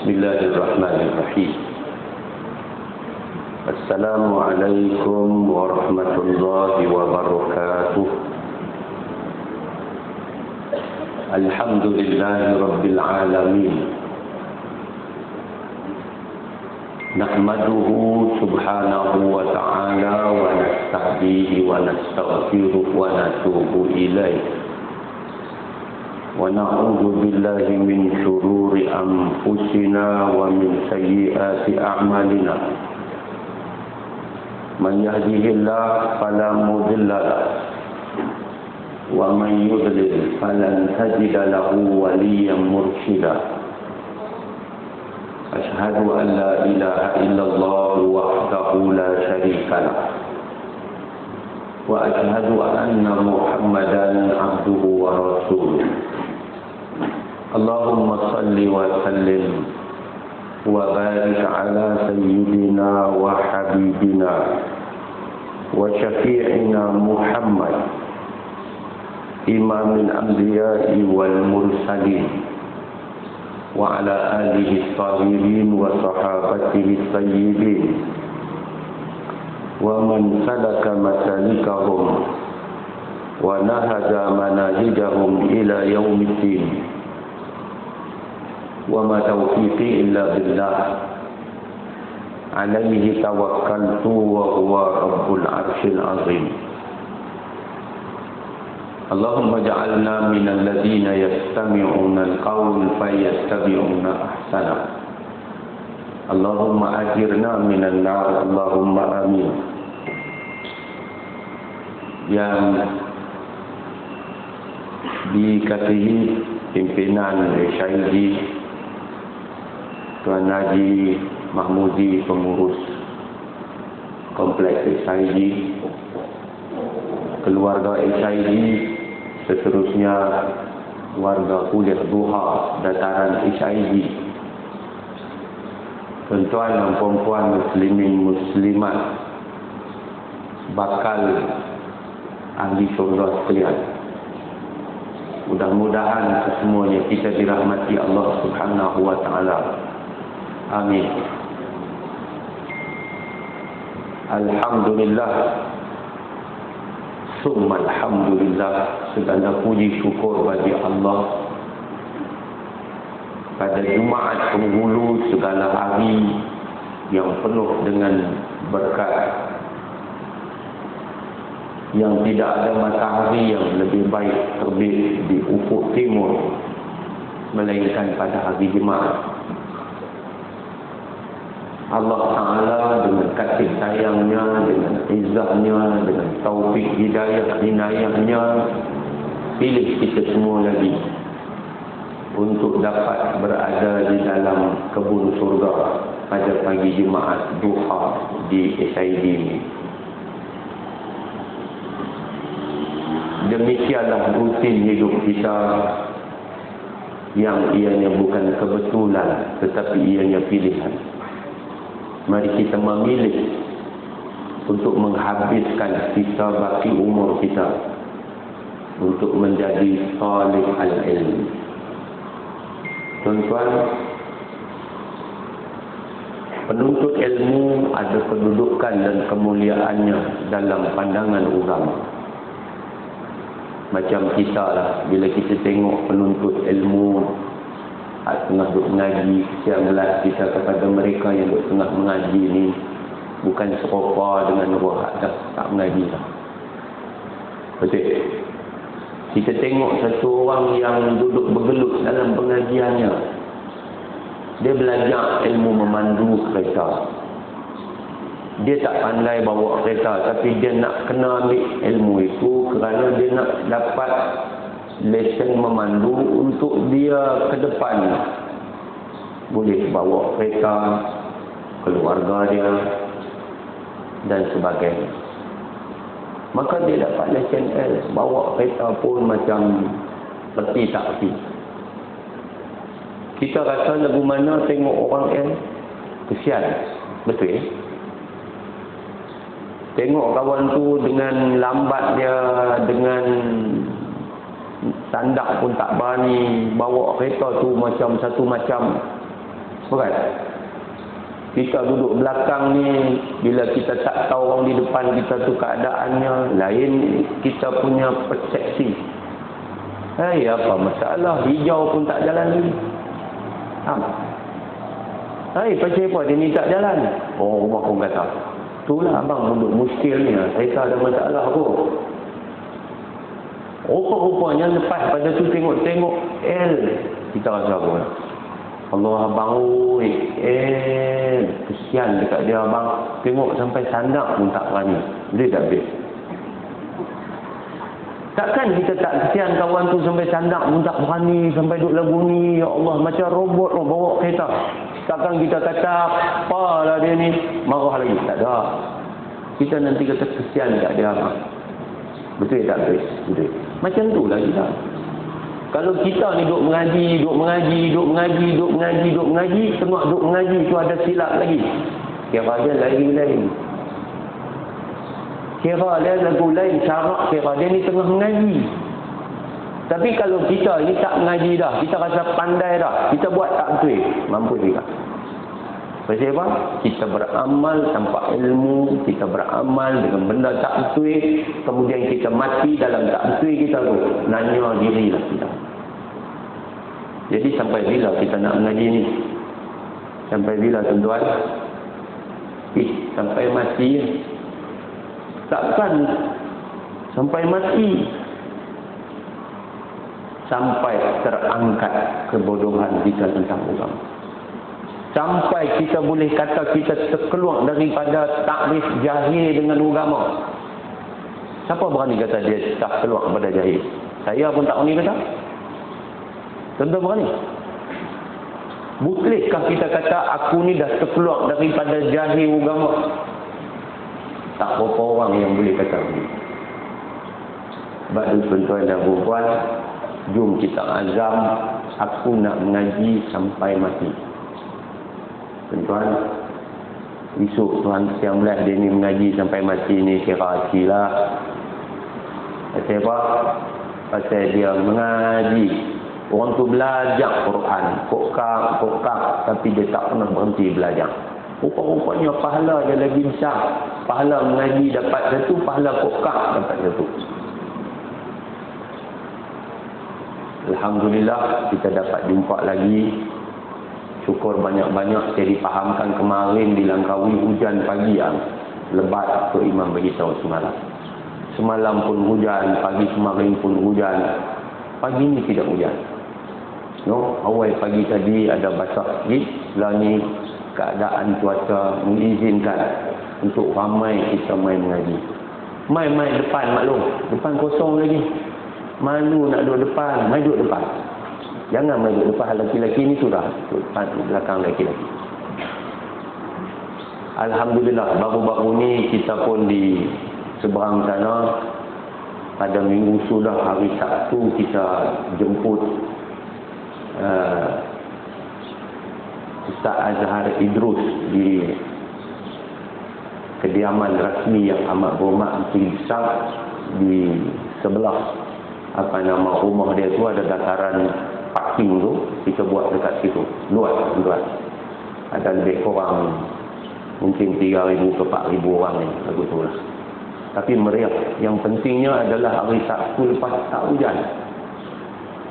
Bismillahirrahmanirrahim. Assalamualaikum warahmatullahi wabarakatuh. Alhamdulillahi rabbil alamin. Nahmaduhu subhanahu wa ta'ala wa nasta'dihi wa nastaghfiruh wa natubu ilaih. Wa na'udzu billahi min syururi anfusina wa min sayyiati a'malina. Man yahdihillahu fala mudilla lahu wa man yudlil falan tajida lahu waliyyan mursyida. Asyhadu an la ilaha illallah wahdahu la syarika lah wa asyhadu anna Muhammadan abduhu wa rasuluh. Allahumma salli wa sallim wa barik ala sayyidina wa habibina wa syafi'ina Muhammad imamil anbiya'i wal mursalin wa ala alihi tahirin wa sahabatihi sayyidin wa man salaka masalikahum wa nahaja manahijahum ila yaumiddin. Wa ma taufiqi illa billah alaihi tawakkaltu wa huwa rabbul arsyil azim. Allahumma ja'alna minal ladzina yastami'una al-qawl fayattabi'una ahsana. Allahumma ajirna minan nar, Allahumma amin. Yang dikasihi pimpinan SIG, Tuan Haji Mahmudi, pengurus kompleks SIG, keluarga SIG, seterusnya warga kuliah duha dataran SIG, tuan-tuan dan puan-puan muslimin muslimat bakal ahli syurga sekalian. Mudah-mudahan kesemuanya kita dirahmati Allah Subhanahu wa taala. Amin. Alhamdulillah, summa alhamdulillah, segala puji syukur bagi Allah pada Jumaat penghulu segala hari yang penuh dengan berkat, yang tidak ada matahari yang lebih baik terbit di ufuk timur melainkan pada hari Jumaat. Allah Ta'ala dengan kasih sayangnya, dengan izzahnya, dengan taufik hidayah inayahnya, pilih kita semua lagi untuk dapat berada di dalam kebun surga pada pagi Jumaat duha di SID ini. Demikianlah rutin hidup kita yang ianya bukan kebetulan tetapi ianya pilihan. Mari kita memilih untuk menghabiskan sisa baki umur kita untuk menjadi talib al-ilm. Tuan-tuan, penuntut ilmu ada kedudukan dan kemuliaannya dalam pandangan ulama. Macam kita lah, bila kita tengok penuntut ilmu tengah duduk mengaji, kesian belas kita kepada mereka yang duduk tengah mengaji ni bukan serupa dengan orang tak mengaji lah. Betul? Kita tengok satu orang yang duduk bergelut dalam pengajiannya, dia belajar ilmu memandu kereta. Dia tak pandai bawa kereta, tapi dia nak kena ambil ilmu itu kerana dia nak dapat lesen memandu untuk dia ke depan boleh bawa kereta, keluarga dia dan sebagainya. Maka dia dapat lesen L, bawa kereta pun macam peti tak peti. Kita rasa lagu mana tengok orang L kesian, betul ya? Tengok kawan tu dengan lambat dia, dengan tandak pun tak berani, bawa kereta tu macam satu macam Berat. Kita duduk belakang ni, bila kita tak tahu orang di depan kita tu keadaannya, lain kita punya persepsi. Apa masalah? Hijau pun tak jalan lagi. Pasal apa dia ni tak jalan? Oh, rumah pun kata, itulah abang duduk muskilnya, saya tak ada masalah pun. Rupa-rupanya lepas pada tu tengok-tengok kita rasa apa? Allah abang, kesian dekat dia abang. Tengok sampai sandak pun tak berani. Dia tak habis. Takkan kita tak kesian kawan tu sampai sandak pun tak berani, sampai duduk lagu ni, ya Allah, macam robot bawa kereta. Takkan kita kata, apalah dia ni, marah lagi. Tak ada. Kita nanti kata kesian dekat dia abang. Betul tak habis? Betul. Macam tu lah kita. Kalau kita ni duk mengaji, tengok duk mengaji tu ada silap lagi. Kira dia lain-lain. Kira dia lagu lain, syarak kira dia ni tengah mengaji. Tapi kalau kita ni tak mengaji dah, kita rasa pandai dah, kita buat tak betul, mampu juga. Pasal apa? Kita beramal tanpa ilmu, kita beramal dengan benda tak betul, kemudian kita mati dalam tak betul kita tu. Nanya dirilah kita. Jadi sampai bila kita nak mengaji ni? Sampai bila tuan-tuan? Sampai mati. Takkan sampai mati. Sampai terangkat kebodohan kita tentang agama. Sampai kita boleh kata kita terkeluar daripada takrif jahil dengan agama. Siapa berani kata dia tak keluar daripada jahil? Saya pun tak berani kata. Tentu berani. Bolehkah kita kata aku ni dah terkeluar daripada jahil agama? Tak berapa orang yang boleh kata begitu. Sebab itu tuan-tuan dan puan, jom kita azam, aku nak mengaji sampai mati. Tuan-tuan, esok Tuhan siang belas dia ni mengaji sampai mati ni kira akilah. Pasal apa? Pasal dia mengaji. Orang tu belajar Quran, kokak, tapi dia tak pernah berhenti belajar. Rupa-rupanya pahala dia lagi besar. Pahala mengaji dapat satu, pahala kokak dapat satu. Alhamdulillah kita dapat jumpa lagi. Syukur banyak-banyak saya dipahamkan kemarin di Langkawi hujan pagi yang lebat tu Imam beritahu semalam. Semalam pun hujan, pagi kemarin pun hujan. Pagi ni tidak hujan. No, awal pagi tadi ada basah sikit. Setelah ni keadaan cuaca mengizinkan untuk ramai kita main mengaji. Main depan maklum. Depan kosong lagi. Malu nak duduk depan, main duduk depan. Jangan main duduk depan lelaki-lelaki ni sudah. Depan belakang lelaki-lelaki. Alhamdulillah baru-baru ni kita pun di seberang sana pada minggu sudah hari Sabtu kita jemput Ustaz Azhar Idrus di kediaman rasmi yang amat berhormat besar di sebelah rumah dia tu ada dataran parking tu, kita buat dekat situ luas ada lebih kurang mungkin 3,000 ke 4,000 orang ni lagu tu lah. Tapi meriah. Yang pentingnya adalah hari Sabtu lepas tak hujan.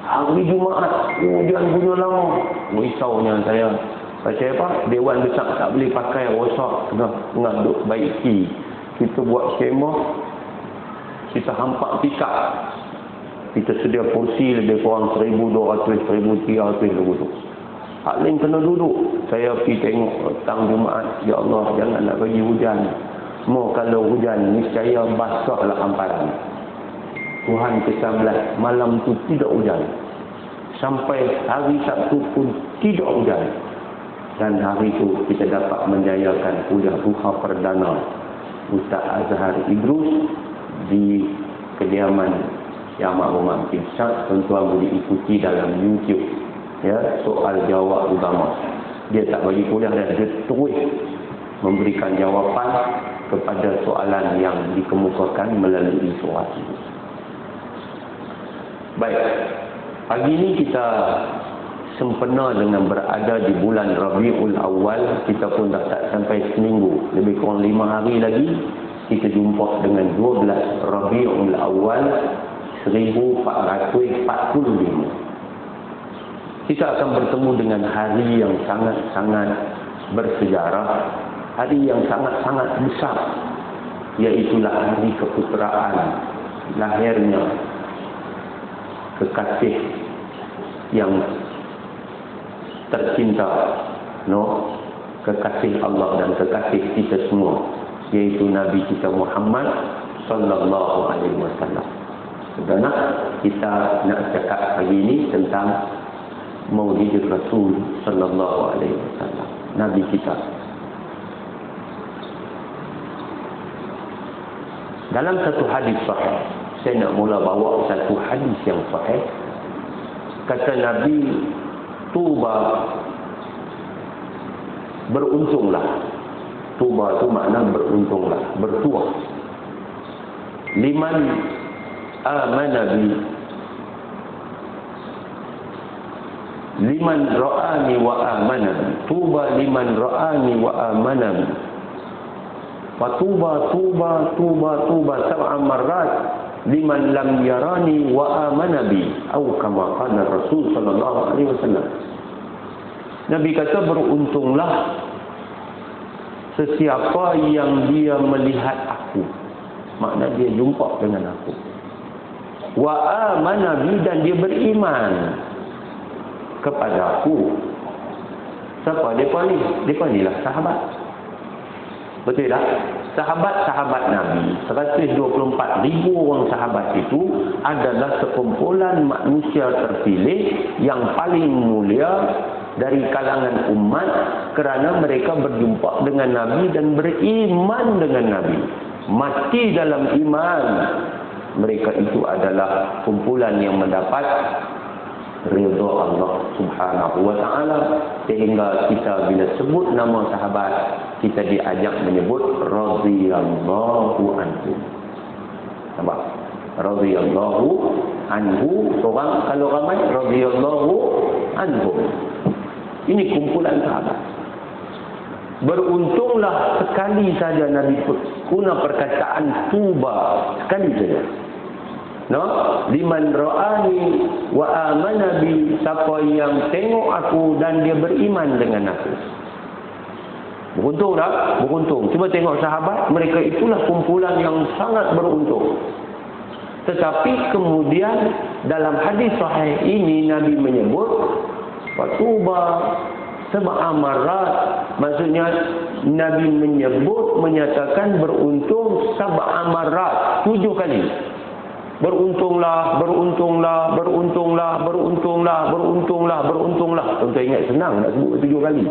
Hari Jumaat hujan punya lama. Risaunya saya. Pasal apa? Dewan besar tak boleh pakai rosak. Tengah duk baiki. Kita buat skema. Kita hampak tikar. Kita sedia kursi lebih kurang 1,200, 1,300 lagu tu. Hak lain kena duduk. Saya pergi tengok petang Jumaat. Ya Allah, jangan nak bagi hujan. Mau kalau hujan, niscaya basahlah hamparan. Tuhan kesamlah, malam tu tidak hujan. Sampai hari Sabtu pun tidak hujan. Dan hari itu kita dapat menjayakan kuliah duha perdana Ustaz Azhar Idrus di kediaman Yang Maha Besar. Tuan-tuan boleh ikuti dalam YouTube. Ya, soal jawab agama. Dia tak bagi kuliah dan dia terus memberikan jawapan kepada soalan yang dikemukakan melalui surat. Baik, pagi ini kita sempena dengan berada di bulan Rabiul Awal. Kita pun dah tak sampai seminggu, lebih kurang 5 hari lagi kita jumpa dengan 12 Rabiul Awal 1445. Kita akan bertemu dengan hari yang sangat-sangat bersejarah, hari yang sangat-sangat besar, iaitulah hari keputeraan lahirnya kekasih yang tercinta, kekasih Allah dan kekasih kita semua, yaitu Nabi kita Muhammad sallallahu alaihi wasallam. Saudara, kita nak cakap hari ini tentang Maulid Rasul sallallahu alaihi wasallam, Nabi kita. Dalam satu hadis sahih, saya nak mula bawa satu hadis yang sahih. Kata Nabi, tuba, beruntunglah. Tuba tu makna beruntunglah, bertuah. Liman amana bi, liman ra'ani wa amana bi. Tuba liman ra'ani wa amana bi. Fatuba tuba sab'a marrat liman lam yarani wa amana bi, atau kama qala Rasul sallallahu alaihi wasallam. Nabi kata, beruntunglah sesiapa yang dia melihat aku, makna dia jumpa dengan aku, wa amana bi, dan dia beriman kepada aku. Siapa depa ni? Depa ni lah sahabat. Betul tak? Sahabat-sahabat Nabi, 124,000 orang sahabat itu adalah sekumpulan manusia terpilih yang paling mulia dari kalangan umat, kerana mereka berjumpa dengan Nabi dan beriman dengan Nabi, mati dalam iman. Mereka itu adalah kumpulan yang mendapat ridha Allah Subhanahu wa taala, sehingga kita bila sebut nama sahabat, kita diajak menyebut radhiyallahu anhu. Nampak? Radhiyallahu anhu, seorang kalau ramai radhiyallahu anhu. Ini kumpulan sahabat. Beruntunglah sekali saja Nabi guna perkataan tuba, sekali saja. Liman ra'ani wa amana bi, siapa yang tengok aku dan dia beriman dengan aku. Beruntung tak? Beruntung. Cuba tengok sahabat, mereka itulah kumpulan yang sangat beruntung. Tetapi kemudian dalam hadis sahih ini Nabi menyebut fatuba sab'a marrat, maksudnya Nabi menyatakan beruntung sab'a marrat, 7 kali. Beruntunglah, beruntunglah, beruntunglah, beruntunglah, beruntunglah, beruntunglah. Tuan ingat senang nak sebut 7 kali?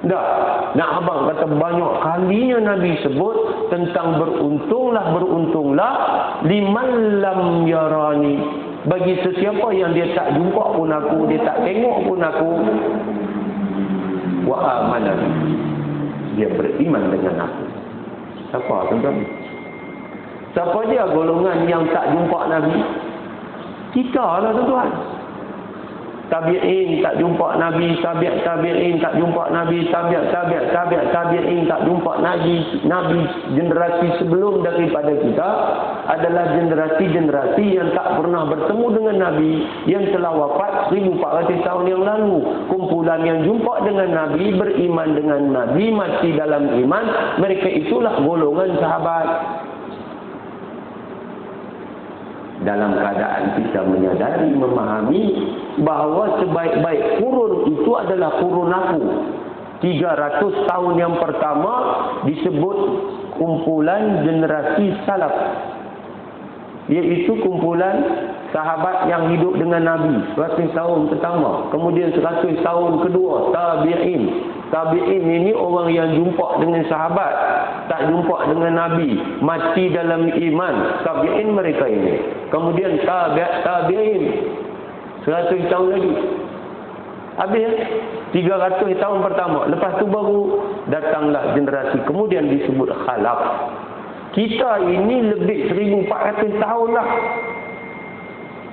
Tak. Nak abang kata banyak kalinya Nabi sebut tentang beruntunglah, beruntunglah, liman lam yarani, bagi sesiapa yang dia tak jumpa pun aku, dia tak tengok pun aku, wa amana, dia beriman dengan aku. Siapa tuan-tuan? Siapa dia golongan yang tak jumpa Nabi? Kita lah tuan-tuan. Tabi'in tak jumpa Nabi, tabi'in tak jumpa Nabi, tabi'in tak jumpa Nabi. Nabi generasi sebelum daripada kita adalah generasi-generasi yang tak pernah bertemu dengan Nabi, yang telah wafat 1400 tahun yang lalu. Kumpulan yang jumpa dengan Nabi, beriman dengan Nabi, mati dalam iman, mereka itulah golongan sahabat. Dalam keadaan kita menyadari, memahami bahawa sebaik-baik kurun itu adalah kurun aku. 300 tahun yang pertama disebut kumpulan generasi salaf, iaitu kumpulan sahabat yang hidup dengan Nabi 100 tahun pertama. Kemudian 100 tahun kedua, tabi'in. Tabi'in ini orang yang jumpa dengan sahabat, tak jumpa dengan Nabi, mati dalam iman. Tabi'in mereka ini. Kemudian tabi'in 100 tahun lagi. Habis 300 tahun pertama. Lepas tu baru datanglah generasi kemudian disebut khalaf. Kita ini lebih 1400 tahun lah.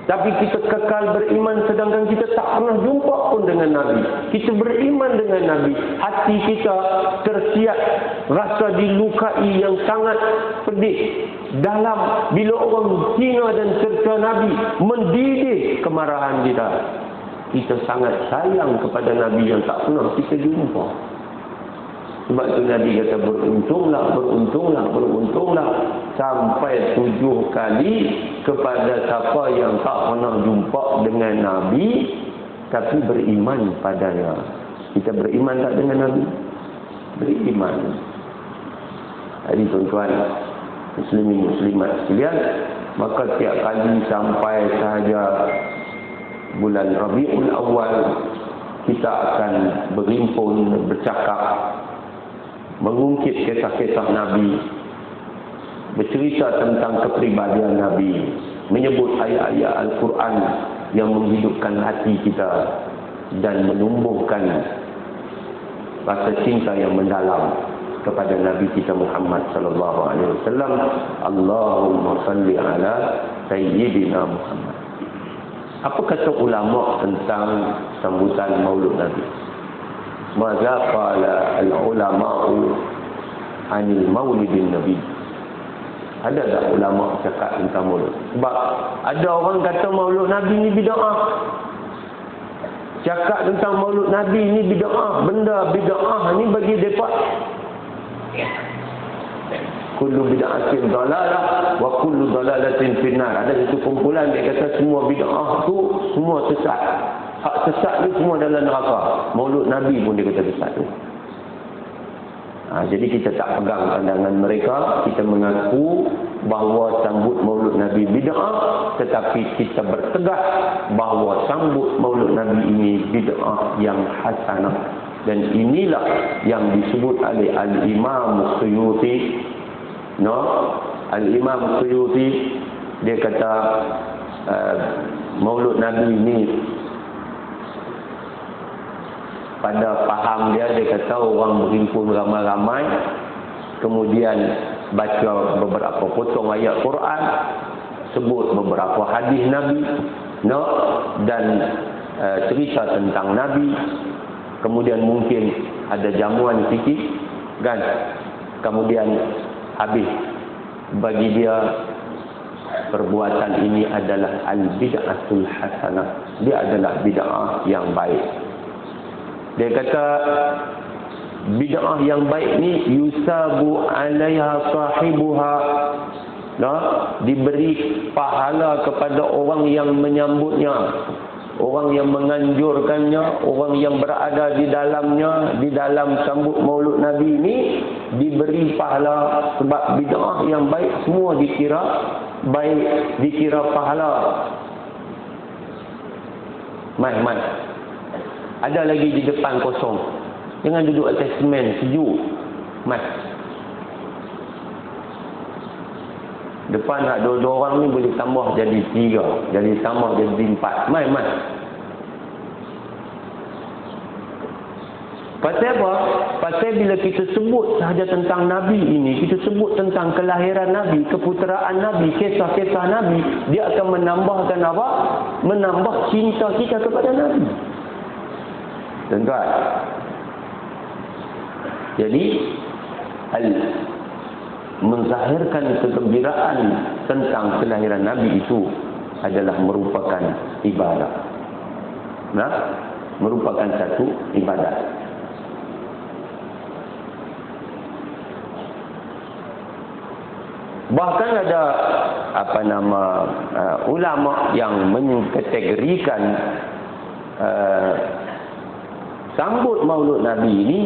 Tapi kita kekal beriman sedangkan kita tak pernah jumpa pun dengan Nabi. Kita beriman dengan Nabi. Hati kita tersiap, rasa dilukai yang sangat pedih. Dalam bila orang hina dan cerca Nabi, mendidih kemarahan kita. Kita sangat sayang kepada Nabi yang tak pernah kita jumpa. Sebab tu Nabi kata beruntunglah, beruntunglah, beruntunglah sampai 7 kali kepada siapa yang tak pernah jumpa dengan Nabi tapi beriman padanya. Kita beriman tak dengan Nabi? Beriman. Jadi tuan-tuan muslimin muslimat sekalian, maka tiap kali sampai sahaja bulan Rabiul Awal kita akan berhimpun, bercakap, mengungkit kisah-kisah Nabi, bercerita tentang kepribadian Nabi, menyebut ayat-ayat Al-Quran yang menghidupkan hati kita dan menumbuhkan rasa cinta yang mendalam kepada Nabi kita Muhammad sallallahu alaihi wasallam. Allahumma salli ala sayyidina Muhammad. Apa kata ulama tentang sambutan Maulud Nabi? Maza qala al-ulama'u anil maulidin Nabi. Ada tak ulama cakap tentang maulud? Sebab ada orang kata maulud Nabi ni bid'ah. Cakap tentang maulud Nabi ni bid'ah. Benda bid'ah ni bagi mereka kullu bid'atin dalalah wa kullu dalalatin finnar. Ada satu kumpulan dia kata semua bid'ah tu semua sesat. Hak sesat ni semua dalam neraka. Maulud Nabi pun dia kata sesat tu. Jadi kita tak pegang pandangan mereka. Kita mengaku bahawa sambut maulud Nabi bid'ah, tetapi kita bertegas bahawa sambut maulud Nabi ini bid'ah yang hasanah. Dan inilah yang disebut oleh Al-Imam Suyuti. Al-Imam Suyuti dia kata maulud Nabi ini pada faham dia kata orang berhimpun ramai-ramai, kemudian baca beberapa potong ayat Quran, sebut beberapa hadis Nabi, dan cerita tentang Nabi, kemudian mungkin ada jamuan sikit, kan? Kemudian habis. Bagi dia perbuatan ini adalah al-bid'atul hasanah. Dia adalah bid'ah yang baik. Dia kata bid'ah yang baik ni yusabu alaiha sahibuha, diberi pahala kepada orang yang menyambutnya, orang yang menganjurkannya, orang yang berada di dalamnya, di dalam sambut maulud Nabi ini diberi pahala. Sebab bid'ah yang baik semua dikira baik, dikira pahala. Mai. Ada lagi di depan kosong. Jangan duduk atas semen sejuk. Mai. Depan nak dua orang ni boleh tambah jadi 3, jadi tambah jadi 4. Mai. Pasal apa? Pasal bila kita sebut sahaja tentang Nabi ini, kita sebut tentang kelahiran Nabi, keputeraan Nabi, kisah-kisah Nabi, dia akan menambahkan apa? Menambah cinta kita kepada Nabi. Tuan-tuan. Jadi menzahirkan kegembiraan tentang kelahiran Nabi itu adalah merupakan ibadah. Merupakan satu ibadah. Bahkan ada ulama yang mengkategorikan sambut maulud Nabi ini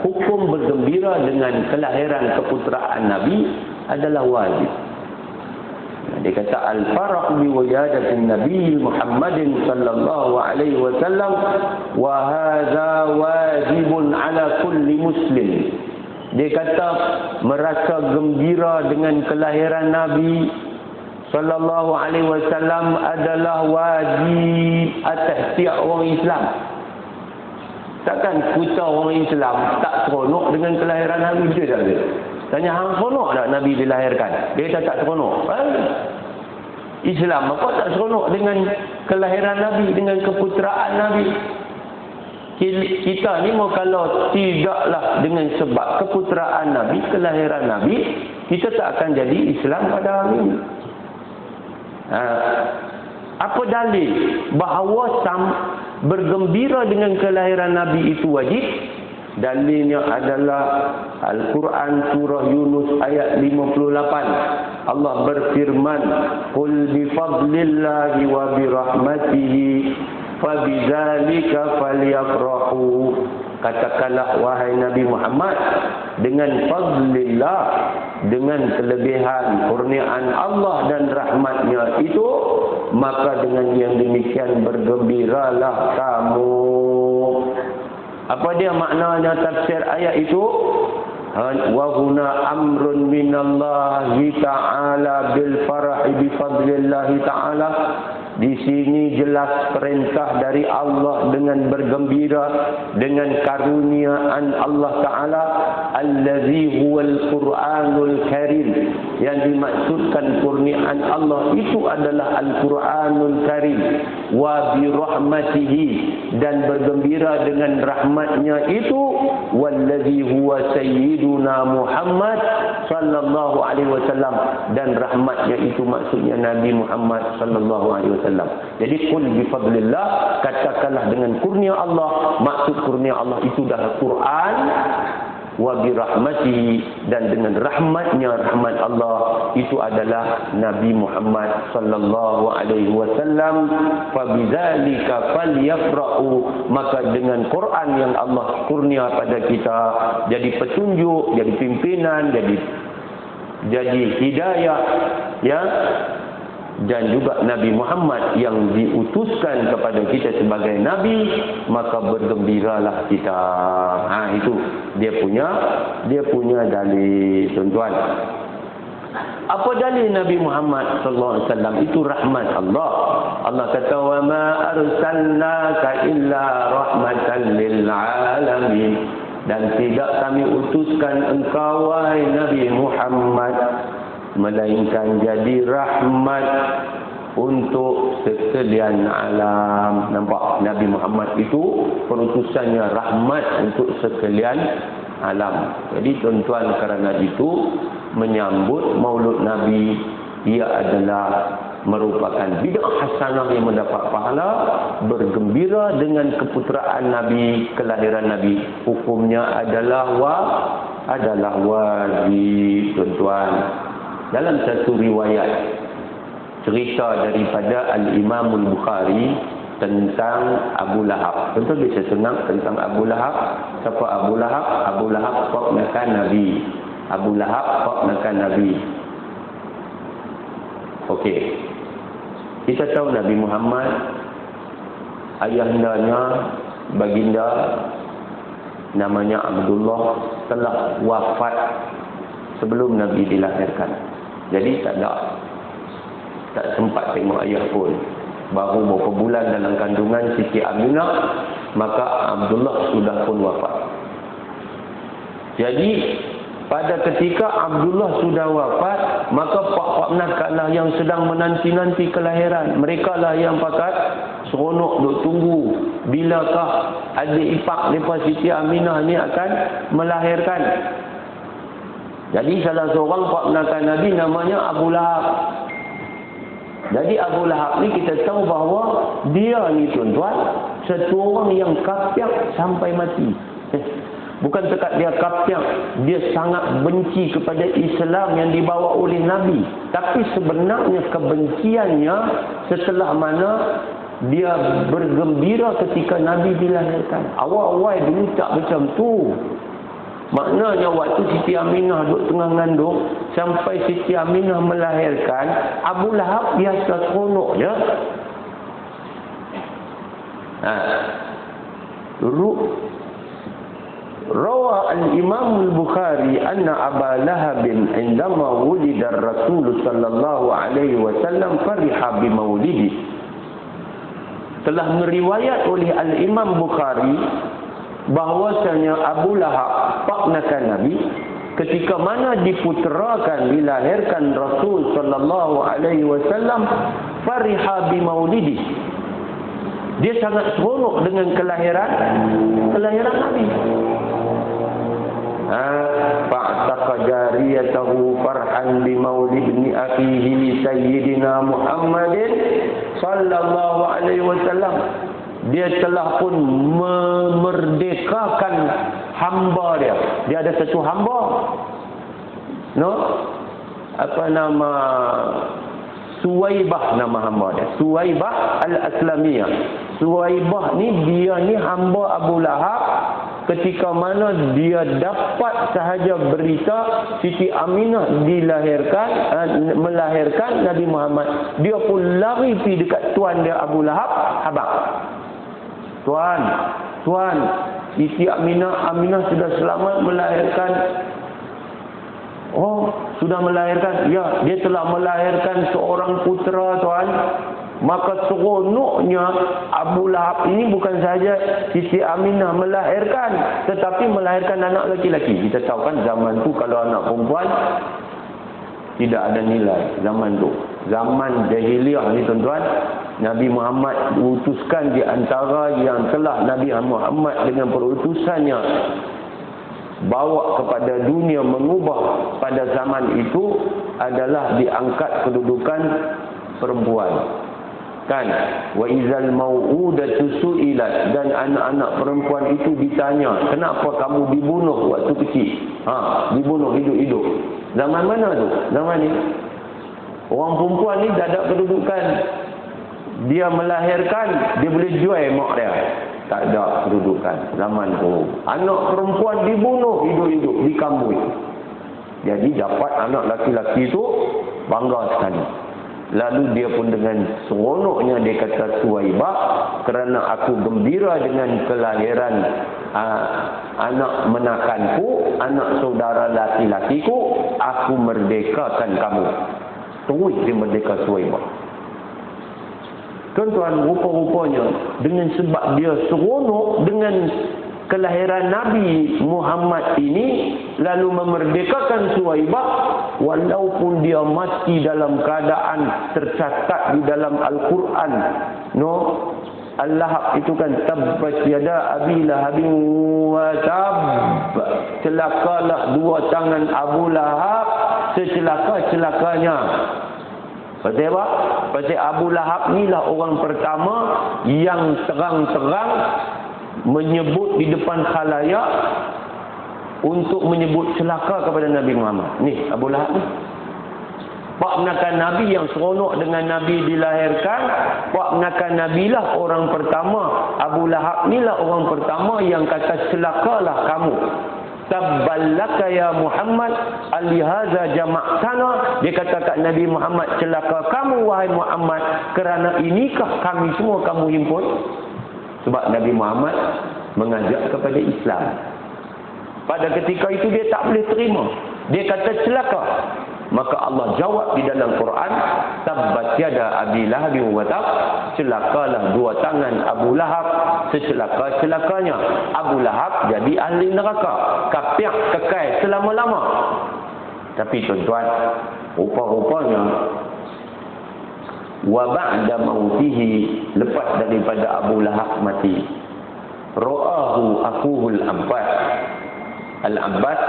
hukum bergembira dengan kelahiran keputeraan Nabi adalah wajib. Dia kata al-farah bi wiladatin Nabi Muhammadin sallallahu alaihi wasallam wa hadza wajibun ala kulli muslim. Dia kata merasa gembira dengan kelahiran Nabi sallallahu alaihi wasallam adalah wajib atas setiap orang Islam. Takkan kita orang Islam tak seronok dengan kelahiran Nabi, betul tak? Tanya hang seronok tak Nabi dilahirkan? Dia kata tak seronok. Islam. Apa tak seronok dengan kelahiran Nabi, dengan keputeraan Nabi? Kita ni mau kalau tidaklah dengan sebab keputeraan Nabi, kelahiran Nabi, kita tak akan jadi Islam pada hari ini. Apa dalil bahawa bergembira dengan kelahiran Nabi itu wajib? Dalilnya adalah Al-Quran surah Yunus ayat 58. Allah berfirman, "Qul bi fadlillahi wa bi rahmatihi fabidzalika falyafrahu." Katakanlah wahai Nabi Muhammad, dengan fadlillah, dengan kelebihan kurniaan Allah dan rahmatnya itu, maka dengan yang demikian bergembiralah kamu. Apa dia maknanya tafsir ayat itu? Wa huna amrun minallahi ta'ala bil farahi bi fadlillahi ta'ala. Di sini jelas perintah dari Allah dengan bergembira dengan karuniaan Allah Ta'ala. Allazi huwal Qur'anul Karim. Yang dimaksudkan kurniaan Allah itu adalah Al-Quranul Karim. Wa bi rahmatihi, dan bergembira dengan rahmatnya itu. Wallazi huwa sayyiduna Muhammad sallallahu alaihi wasallam, dan rahmatnya itu maksudnya Nabi Muhammad sallallahu alaihi wasallam. Jadi qul bi fadlillah, katakanlah dengan kurnia Allah. Maksud kurnia Allah itu adalah Quran. Wa bi rahmatihi, dan dengan rahmatnya, rahmat Allah itu adalah Nabi Muhammad sallallahu alaihi wasallam. Fa bidzalika falyafrahu, maka dengan Quran yang Allah kurnia pada kita jadi petunjuk, jadi pimpinan, jadi hidayah, ya. Dan juga Nabi Muhammad yang diutuskan kepada kita sebagai Nabi, maka bergembiralah kita. Itu dia punya dalil, tuan-tuan. Apa dalil Nabi Muhammad sallallahu alaihi wasallam itu rahmat Allah? Allah kata, "Wa ma arsalnaka illa rahmatan lil alamin." Dan tidak kami utuskan engkau wahai Nabi Muhammad melainkan jadi rahmat untuk sekalian alam. Nampak? Nabi Muhammad itu perutusannya rahmat untuk sekalian alam. Jadi tuan-tuan, kerana itu menyambut maulud Nabi, ia adalah merupakan bid'ah hasanah yang mendapat pahala. Bergembira dengan keputeraan Nabi, kelahiran Nabi, hukumnya adalah wajib, tuan-tuan. Dalam satu riwayat cerita daripada Al-Imam Al-Bukhari tentang Abu Lahab. Tentu bisa senang tentang Abu Lahab. Siapa Abu Lahab? Abu Lahab ponakan Nabi. Abu Lahab ponakan Nabi. Okey. Kita tahu Nabi Muhammad, ayahandanya, baginda namanya Abdullah, telah wafat sebelum Nabi dilahirkan. Jadi tak sempat tengok ayah pun. Baru beberapa bulan dalam kandungan Siti Aminah, maka Abdullah sudah pun wafat. Jadi pada ketika Abdullah sudah wafat, maka pak-pak nakaklah yang sedang menanti-nanti kelahiran. Mereka lah yang pakat seronok duk tunggu bilakah adik ipar lepas Siti Aminah ni akan melahirkan. Jadi salah seorang pak menakan Nabi namanya Abu Lahab. Jadi Abu Lahab ni kita tahu bahawa dia ni, tuan-tuan, satu orang yang kafir sampai mati. Bukan sekat dia kafir, dia sangat benci kepada Islam yang dibawa oleh Nabi. Tapi sebenarnya kebenciannya setelah mana dia bergembira ketika Nabi dilahirkan. Awal-awal dulu tak macam tu. Maknanya waktu Siti Aminah duduk tengah ngandung sampai Siti Aminah melahirkan, Abu Lahab biasa seronok je. Rawa al-Imam al-Bukhari anna Aba Lahab indama wulida Rasul sallallahu alaihi wasallam fariha bi maulidi. Telah meriwayat oleh al-Imam Bukhari bahwasanya Abu Lahab ponakan Nabi, ketika mana diputerakan, dilahirkan Rasul sallallahu alaihi wasallam, fariha bi maulidi. Dia sangat seronok dengan kelahiran Nabi. Fa'taqa jariyatahu farhan bi maulidi akhihi sayyidina Muhammadin sallallahu alaihi wasallam. Dia telah pun memerdekakan hamba dia. Dia ada satu hamba, apa nama, Suwaibah nama hamba dia. Suwaibah al-Aslamiyah. Suwaibah ni, dia ni hamba Abu Lahab. Ketika mana dia dapat sahaja berita Siti Aminah melahirkan Nabi Muhammad, dia pun lari pergi dekat tuan dia Abu Lahab. Habaq, Tuan, Siti Aminah sudah selamat melahirkan. Oh, sudah melahirkan? Ya, dia telah melahirkan seorang putera, tuan. Maka seronoknya Abu Lahab ini bukan sahaja Siti Aminah melahirkan, tetapi melahirkan anak lelaki-lelaki. Kita tahu kan zaman tu kalau anak perempuan tidak ada nilai. Zaman jahiliah ni tuan-tuan, Nabi Muhammad diutuskan di antara yang telah Nabi Muhammad dengan perutusannya bawa kepada dunia, mengubah pada zaman itu adalah diangkat kedudukan perempuan. Kan, wa izal mau'udatu su'ilat, dan anak-anak perempuan itu ditanya, kenapa kamu dibunuh waktu kecil? Dibunuh hidup-hidup. Zaman mana tu? Zaman ni orang perempuan ni tak ada kedudukan. Dia melahirkan, dia boleh jual mak dia. Tak ada kedudukan zaman tu. Anak perempuan dibunuh hidup-hidup, dikambui. Jadi dapat anak laki-laki tu bangga sekali. Lalu dia pun dengan seronoknya dia kata, Suwaibah, kerana aku gembira dengan kelahiran anak menakanku, anak saudara laki-lakiku, aku merdekakan kamu. Terus dia merdeka Suwaibah. Tuan-tuan, rupa-rupanya dengan sebab dia seronok dengan kelahiran Nabi Muhammad ini, lalu memerdekakan Suwaibah, walaupun dia mati dalam keadaan tercatat di dalam Al-Quran. Al-Lahab itu kan, tabbat yada abi lahabin wa tab, celakalah dua tangan Abu Lahab secelaka-celakanya. Pasal apa? Pasal Abu Lahab ni lah orang pertama yang terang-terang menyebut di depan khalayak untuk menyebut celaka kepada Nabi Muhammad. Ni Abu Lahab ni, pak menakan Nabi yang seronok dengan Nabi dilahirkan. Pak menakan Nabi lah orang pertama. Abu Lahab ni lah orang pertama yang kata celakalah kamu. Tabballaka ya Muhammad alihaza jama'tana. Dia kata kat Nabi Muhammad, celaka kamu wahai Muhammad, kerana inikah kami semua kamu himpun? Sebab Nabi Muhammad mengajak kepada Islam. Pada ketika itu dia tak boleh terima. Dia kata celaka. Maka Allah jawab di dalam Quran, tabbat yada abi lahab wa tab, celakalah dua tangan Abu Lahab secelaka-celakanya. Abu Lahab jadi ahli neraka, kafir kekal selama-lama. Tapi tuan-tuan, rupa-rupanya wa ba'da mautihi, lepas daripada Abu Lahab mati, ra'ahu akuhul Abbas. Al-Abbas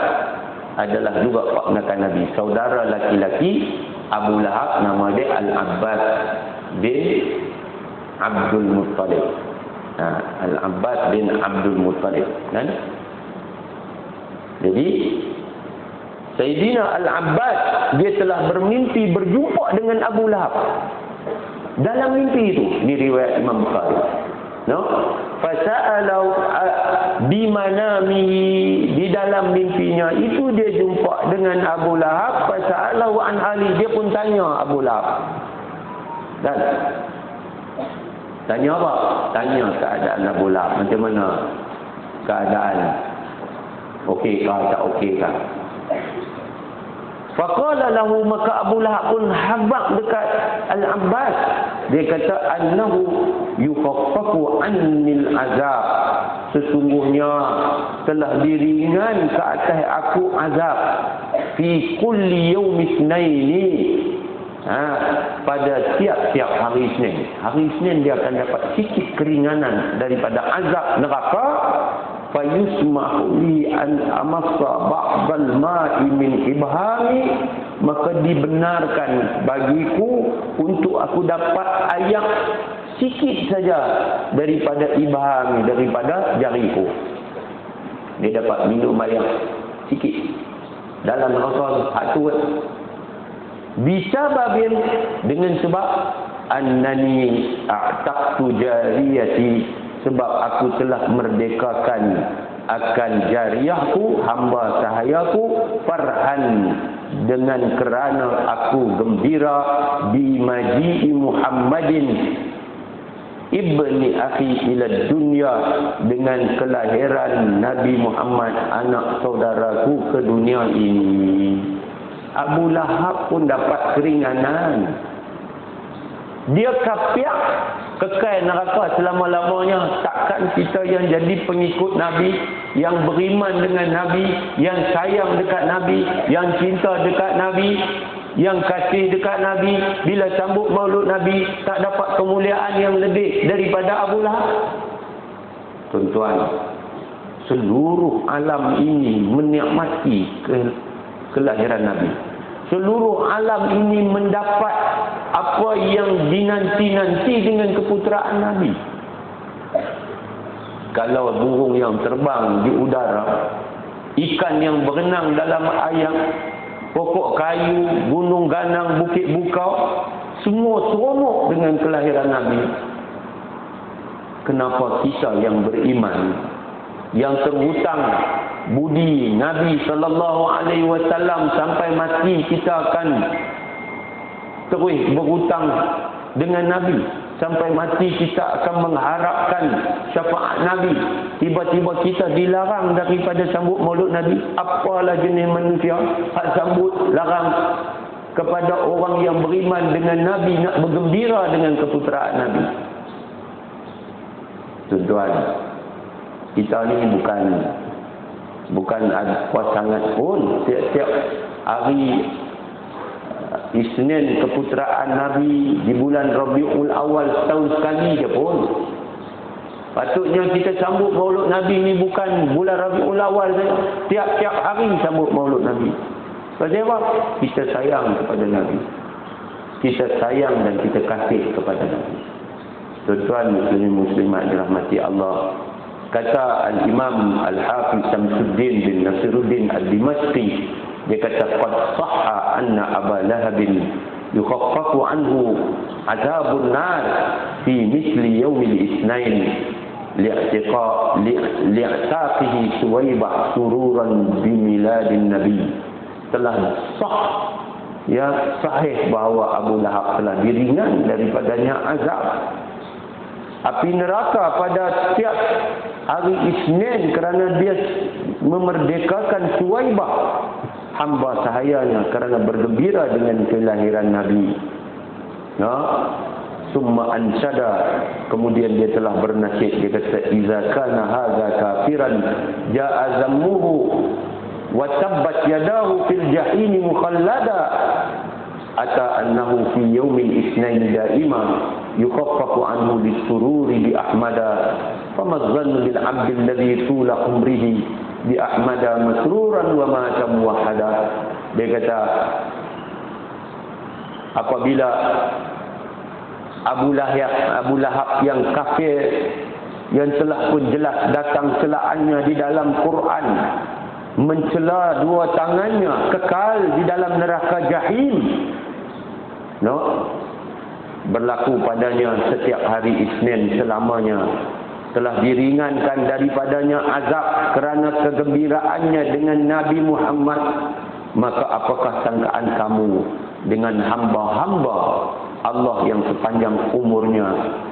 adalah juga ponakan Nabi, saudara laki-laki Abu Lahab, nama dia Al-Abbas bin Abdul Muttalib. Al-Abbas bin Abdul Muttalib kan? Jadi Sayyidina Al-Abbas dia telah bermimpi berjumpa dengan Abu Lahab. Dalam mimpi itu, ni riwayat Imam Bukhari. Fasa'alau bimanamihi, di dalam mimpinya itu dia jumpa dengan Abu Lahab. Fasa'alau an ali, dia pun tanya Abu Lahab. Dan tanya apa? Tanya keadaan Abu Lahab, macam mana keadaan, okey kah tak okey kah? Faqala lahu, maka Abu Lahab pun habaq dekat Al-Abbas. Dia kata annahu yukhaffafu annil azab, sesungguhnya telah diringan ke atas aku azab, fi kulli yaumi itsnaini, pada tiap-tiap hari Isnin. Hari Isnin dia akan dapat sikit keringanan daripada azab neraka. Fayusma'u li an amassa ba'dal ma'i min ibhami, maka dibenarkan bagiku untuk aku dapat ayak sikit saja daripada ibhami, daripada jariku. Dia dapat minum ayak sikit dalam rasa satu. Bisa babin, dengan sebab annani a'taqtu jariyati, sebab aku telah merdekakan akan jariyahku, hamba sahayaku, farhan, dengan kerana aku gembira bi maji'i Muhammadin ibni akhi ila dunya, dengan kelahiran Nabi Muhammad, anak saudaraku, ke dunia ini. Abu Lahab pun dapat keringanan. Dia kafir, kekal neraka selama-lamanya. Takkan kita yang jadi pengikut Nabi, yang beriman dengan Nabi, yang sayang dekat Nabi, yang cinta dekat Nabi, yang kasih dekat Nabi, bila sambut maulud Nabi tak dapat kemuliaan yang lebih daripada Abu Lahab? Tuan-tuan, seluruh alam ini menikmati kelahiran Nabi. Seluruh alam ini mendapat apa yang dinanti-nanti dengan keputeraan Nabi. Kalau burung yang terbang di udara, ikan yang berenang dalam air, pokok kayu, gunung ganang, bukit bukau, semua seronok dengan kelahiran Nabi. Kenapa kita yang beriman, yang terhutang budi Nabi SAW sampai mati, kita akan terus berhutang dengan Nabi? Sampai mati kita akan mengharapkan syafaat Nabi. Tiba-tiba kita dilarang daripada sambut maulud Nabi. Apalah jenis manusia hak sambut larang kepada orang yang beriman dengan Nabi, nak bergembira dengan keputeraan Nabi. Tuan-tuan, kita ni bukan apa sangat pun. Tiap-tiap hari Isnin keputeraan Nabi di bulan Rabiul Awal setahun sekali je pun. Patutnya kita sambut maulud Nabi ni bukan bulan Rabiul Awal saja. Tiap-tiap hari sambut maulud Nabi. Sebab apa? Kita sayang kepada Nabi. Kita sayang dan kita kasih kepada Nabi. Tuan-tuan muslimin muslimat dirahmati Allah. Kata Al-Imam Al-Hafiz Syamsuddin bin Nasiruddin Al-Dimashqi, dia kata qad sahha anna Aba Lahab yukhaffafu anhu azabun nar fi misli yaumil itsnain li'taqihi Suwaybah sururan bi miladin Nabi. Telah sahih bahawa Abu Lahab telah diringan daripadanya azab api neraka pada setiap hari Isnin kerana dia memerdekakan Suwaybah, hamba sahayanya, kerana bergembira dengan kelahiran Nabi. Summa ansada, kemudian dia telah bernasib, dia kata iza kana hadza kafiran jaa zammuhu wa tabbat yadahu fil jahim mukhallada ata annahu fi yaumil itsnain daima yukhaffafu anhu lisururi bi ahmada famazan bil abd alladhi tula umrihi bi ahmada masruran wa mata muwahhada. Dia kata apabila Abu Lahab yang kafir, yang telah pun jelas datang celaannya di dalam Quran, mencela dua tangannya, kekal di dalam neraka jahim, berlaku padanya setiap hari Isnin selamanya, telah diringankan daripadanya azab kerana kegembiraannya dengan Nabi Muhammad. Maka apakah sangkaan kamu dengan hamba-hamba Allah yang sepanjang umurnya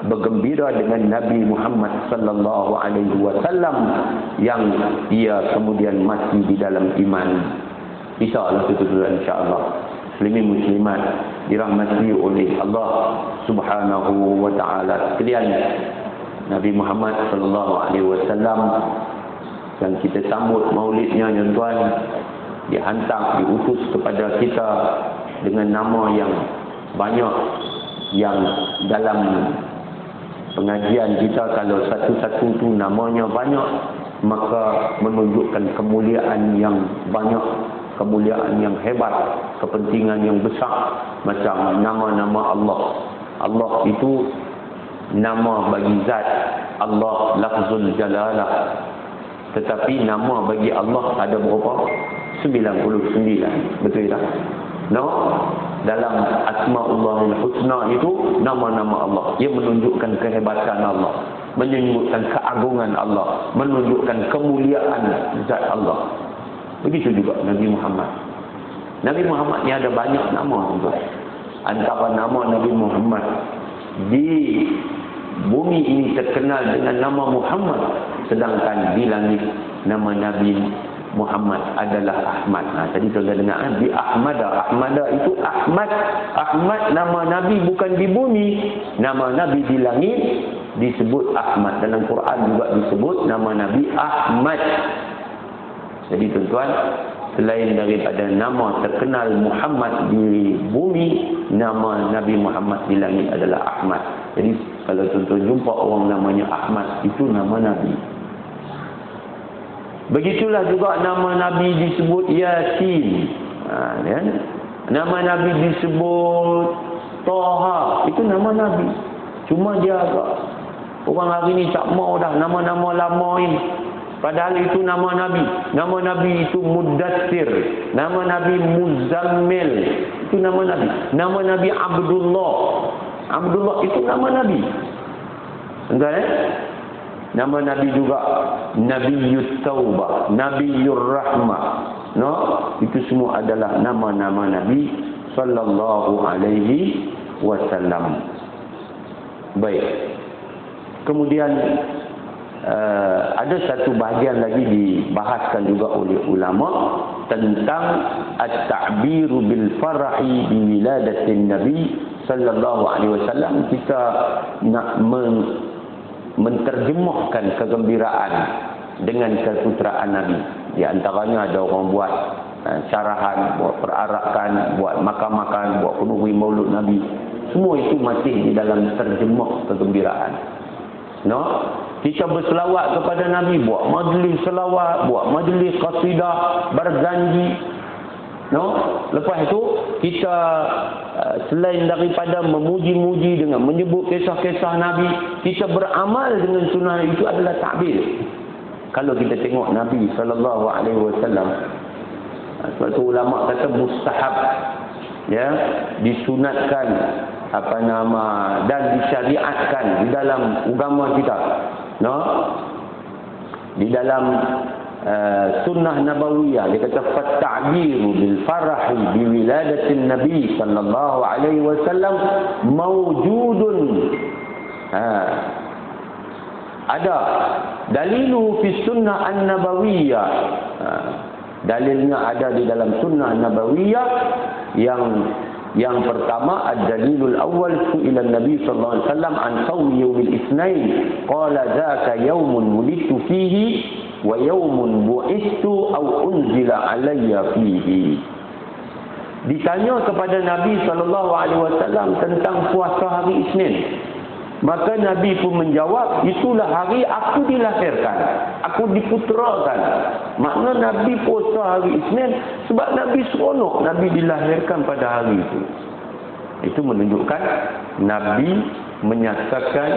bergembira dengan Nabi Muhammad sallallahu alaihi wasallam yang ia kemudian mati di dalam iman? InsyaAllah, insyaAllah muslimin muslimat dirahmati oleh Allah Subhanahu wa taala sekalian. Nabi Muhammad sallallahu alaihi wasallam yang kita sambut maulidnya tuan, dihantar, diutus kepada kita dengan nama yang banyak, yang dalam pengajian kita kalau satu-satu tu namanya banyak, maka menunjukkan kemuliaan yang banyak, kemuliaan yang hebat, kepentingan yang besar. Macam nama-nama Allah. Allah itu nama bagi zat, Allah lafzul jalalah. Tetapi nama bagi Allah ada berapa? 99. Betul tak? No? Dalam Asma'ullahul Husna itu nama-nama Allah. Ia menunjukkan kehebatan Allah, menunjukkan keagungan Allah, menunjukkan kemuliaan zat Allah. Begitu juga Nabi Muhammad. Nabi Muhammad ni ada banyak nama juga. Antara nama Nabi Muhammad di bumi ini terkenal dengan nama Muhammad, sedangkan di langit nama Nabi Muhammad adalah Ahmad. Tadi tuan-tuan dengar di Ahmada. Ahmada itu Ahmad. Ahmad nama Nabi bukan di bumi. Nama Nabi di langit disebut Ahmad. Dalam Quran juga disebut nama Nabi Ahmad. Jadi tuan-tuan, selain daripada nama terkenal Muhammad di bumi, nama Nabi Muhammad di langit adalah Ahmad. Jadi kalau tuan-tuan jumpa orang namanya Ahmad, itu nama Nabi. Begitulah juga nama Nabi disebut Yasin. Nama Nabi disebut Taha. Itu nama Nabi. Cuma dia agak, orang hari ni tak mau dah nama-nama lama ini. Padahal itu nama Nabi. Nama Nabi itu Muddatsir. Nama Nabi Muzammil. Itu nama Nabi. Nama Nabi Abdullah. Abdullah itu nama Nabi. Entah Nama Nabi juga Nabiyut Taubah, Nabiyur Rahmah. No, itu semua adalah nama-nama Nabi sallallahu alaihi wasallam. Baik. Kemudian ada satu bahagian lagi dibahaskan juga oleh ulama tentang at-ta'biru bil farahi bi wiladatin Nabi sallallahu alaihi wasallam. Kita nak menterjemahkan kegembiraan dengan keputeraan Nabi. Di antaranya ada orang buat syarahan, buat perarakan, buat makan-makan, buat penuhi maulud Nabi. Semua itu masih di dalam terjemah kegembiraan. No? Kita berselawat kepada Nabi, buat majlis selawat, buat majlis qasidah, berjanji. No? Lepas itu kita selain daripada memuji-muji dengan menyebut kisah-kisah Nabi, kita beramal dengan sunnah itu adalah ta'bir. Kalau kita tengok Nabi sallallahu alaihi wasallam, suatu ulama kata mustahab, ya, disunatkan dan disyariatkan di dalam agama kita. No? Di dalam sunnah nabawiyah dia kata fatta'biru bil farahi bi wiladatin nabi sallallahu alaihi wasallam mawjudun. Ada dalilu fi sunnah an-nabawiyah. Dalilnya ada di dalam sunnah nabawiyah. Yang pertama, ad-dalilul awwal su'ila Nabi sallallahu alaihi wasallam an shaumi yaumil itsnain qala dzaka yaumun wulidtu fihi wa yaumun bu'istu aw unzila alayya fihi. Ditanya kepada Nabi sallallahu alaihi wasallam tentang puasa hari Isnin. Maka Nabi pun menjawab, itulah hari aku dilahirkan, aku diputerakan. Makna Nabi puasa hari Isnin sebab Nabi seronok Nabi dilahirkan pada hari itu. Itu menunjukkan Nabi menyatakan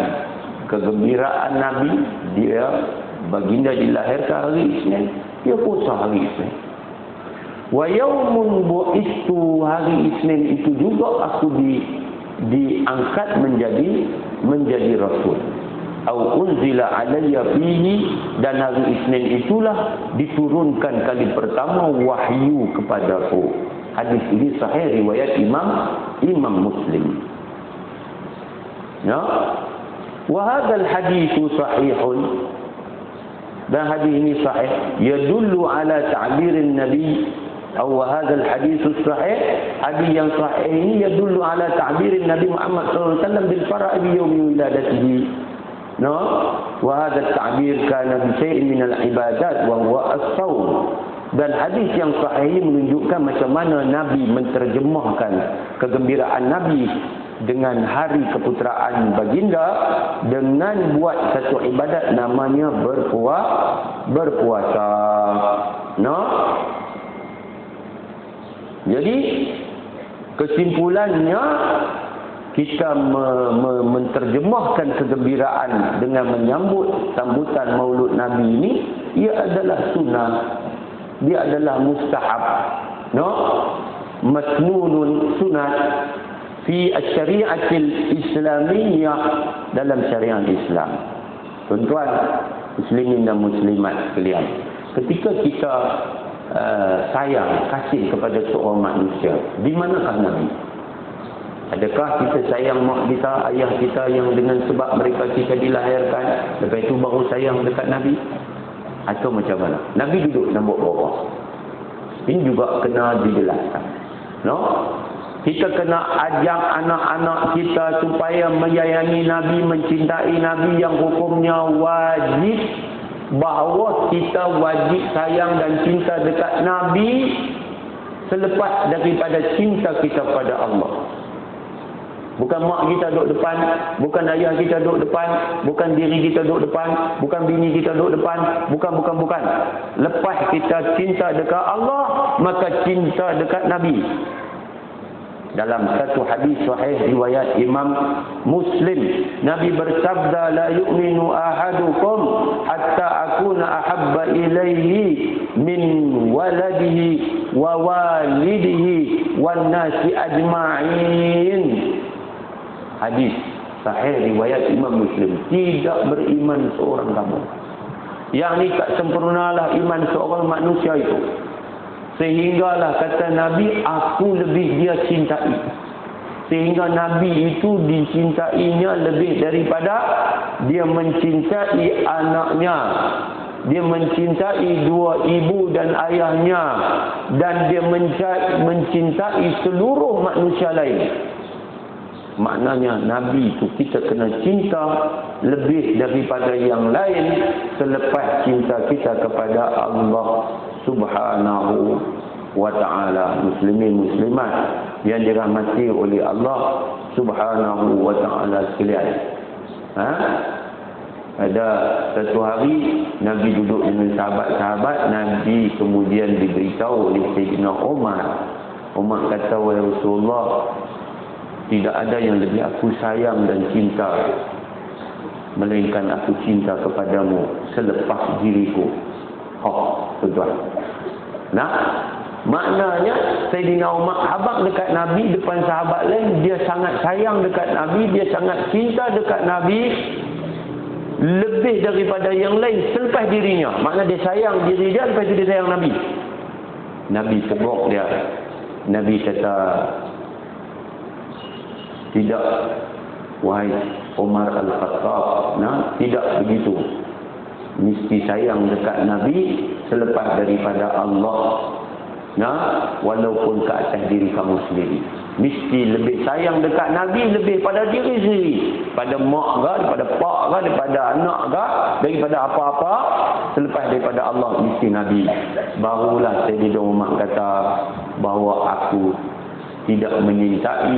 kegembiraan Nabi, dia baginda dilahirkan hari Isnin, dia puasa hari Isnin. Wa yaumun bu'istu, hari Isnin itu juga aku diangkat menjadi rasul. Au unzila alayya fihi, dan hari Isnin itulah diturunkan kali pertama wahyu kepadaku. Hadis ini sahih riwayat Imam Muslim. Ya. Wa hadzal haditsu sahihun, dan hadis ini sahih, yadullu ala ta'birin nabi Atau hadzal hadits sahih, hadis yang sahih ini yadullu ala ta'bir Nabi Muhammad sallallahu alaihi wasallam bil fara'i bi yaumi wiladatihi. No, wa hadha at-ta'bir kana bi syai'in min al-ibadat wa huwa as-shaum. Dan hadis yang sahih ini menunjukkan macam mana Nabi menterjemahkan kegembiraan Nabi dengan hari keputeraan baginda dengan buat satu ibadat namanya berpuasa. No? Jadi kesimpulannya kita menterjemahkan kegembiraan dengan menyambut sambutan Maulud Nabi ini, ia adalah sunnah, dia adalah mustahab, no, masnunun sunat fi asy-syari'atil islamiyah, dalam syariat Islam. Tuan-tuan muslimin dan muslimat sekalian, ketika kita sayang, kasih kepada seorang manusia, di manakah Nabi? Adakah kita sayang mak kita, ayah kita yang dengan sebab mereka kita dilahirkan, lepas itu baru sayang dekat Nabi? Atau macam mana? Nabi duduk nombor berapa? Ini juga kena dijelaskan. No? Kita kena ajak anak-anak kita supaya menyayangi Nabi, mencintai Nabi yang hukumnya wajib, bahawa kita wajib sayang dan cinta dekat Nabi selepas daripada cinta kita pada Allah. Bukan mak kita duduk depan, bukan ayah kita duduk depan, bukan diri kita duduk depan, bukan bini kita duduk depan, bukan. Lepas kita cinta dekat Allah, maka cinta dekat Nabi. Dalam satu hadis sahih riwayat Imam Muslim, Nabi bersabda, la yu'minu ahadukum hatta akuna ahabba ilaihi min waladihi wa walidihi wan nasi ajma'in. Hadis sahih riwayat Imam Muslim. Tidak beriman seorang kamu, yang ni tak sempurnalah iman seorang manusia itu, sehinggalah kata Nabi, aku lebih dia cintai. Sehingga Nabi itu dicintainya lebih daripada dia mencintai anaknya, dia mencintai dua ibu dan ayahnya, dan dia mencintai seluruh manusia lain. Maknanya Nabi itu kita kena cinta lebih daripada yang lain selepas cinta kita kepada Allah Subhanahu wa ta'ala. Muslimin muslimat yang dirahmati oleh Allah Subhanahu wa ta'ala sekalian. Ada satu hari Nabi duduk dengan sahabat-sahabat, Nabi kemudian diberitahu oleh Sayyidina Umar. Umar kata, wahai Rasulullah, tidak ada yang lebih aku sayang dan cinta melainkan aku cinta kepadamu selepas diriku. Tuan-tuan. Nah, maknanya Sayyidina Umar habaq dekat Nabi depan sahabat lain, dia sangat sayang dekat Nabi, dia sangat cinta dekat Nabi lebih daripada yang lain selepas dirinya. Maknanya dia sayang diri dia, lepas itu dia sayang Nabi. Nabi tegur dia. Nabi kata, tidak, wahai Umar Al-Khattab, tidak begitu. Mesti sayang dekat Nabi selepas daripada Allah. Walaupun ke atas diri kamu sendiri. Mesti lebih sayang dekat Nabi lebih pada diri sendiri. Pada mak ke, daripada pak ke, daripada anak ke, daripada apa-apa. Selepas daripada Allah, mesti Nabi. Barulah Sayyidina Umar kata bahawa aku tidak menyintai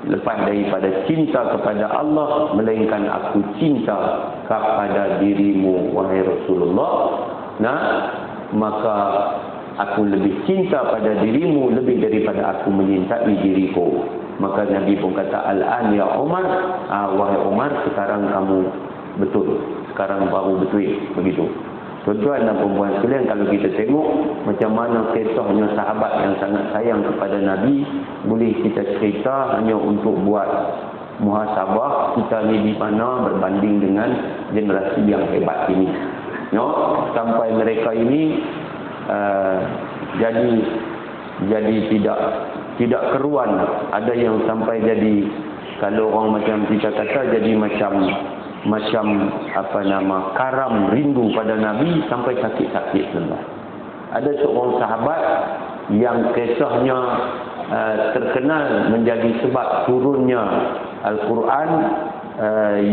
lepas daripada cinta kepada Allah melainkan aku cinta kepada dirimu, wahai Rasulullah. Maka aku lebih cinta pada dirimu lebih daripada aku menyintai diriku. Maka Nabi pun kata, al-an ya Umar, wahai Umar, sekarang kamu betul, sekarang baru betul. Begitu. Tuan-tuan dan perempuan sekalian, kalau kita tengok macam mana kisahnya sahabat yang sangat sayang kepada Nabi, boleh kita cerita hanya untuk buat muhasabah kita ni di mana berbanding dengan generasi yang hebat ini. Sampai mereka ini jadi tidak keruan. Ada yang sampai jadi, kalau orang macam kita kata, jadi macam karam rindu pada Nabi sampai sakit-sakit. ada seorang sahabat yang kisahnya terkenal menjadi sebab turunnya Al-Quran,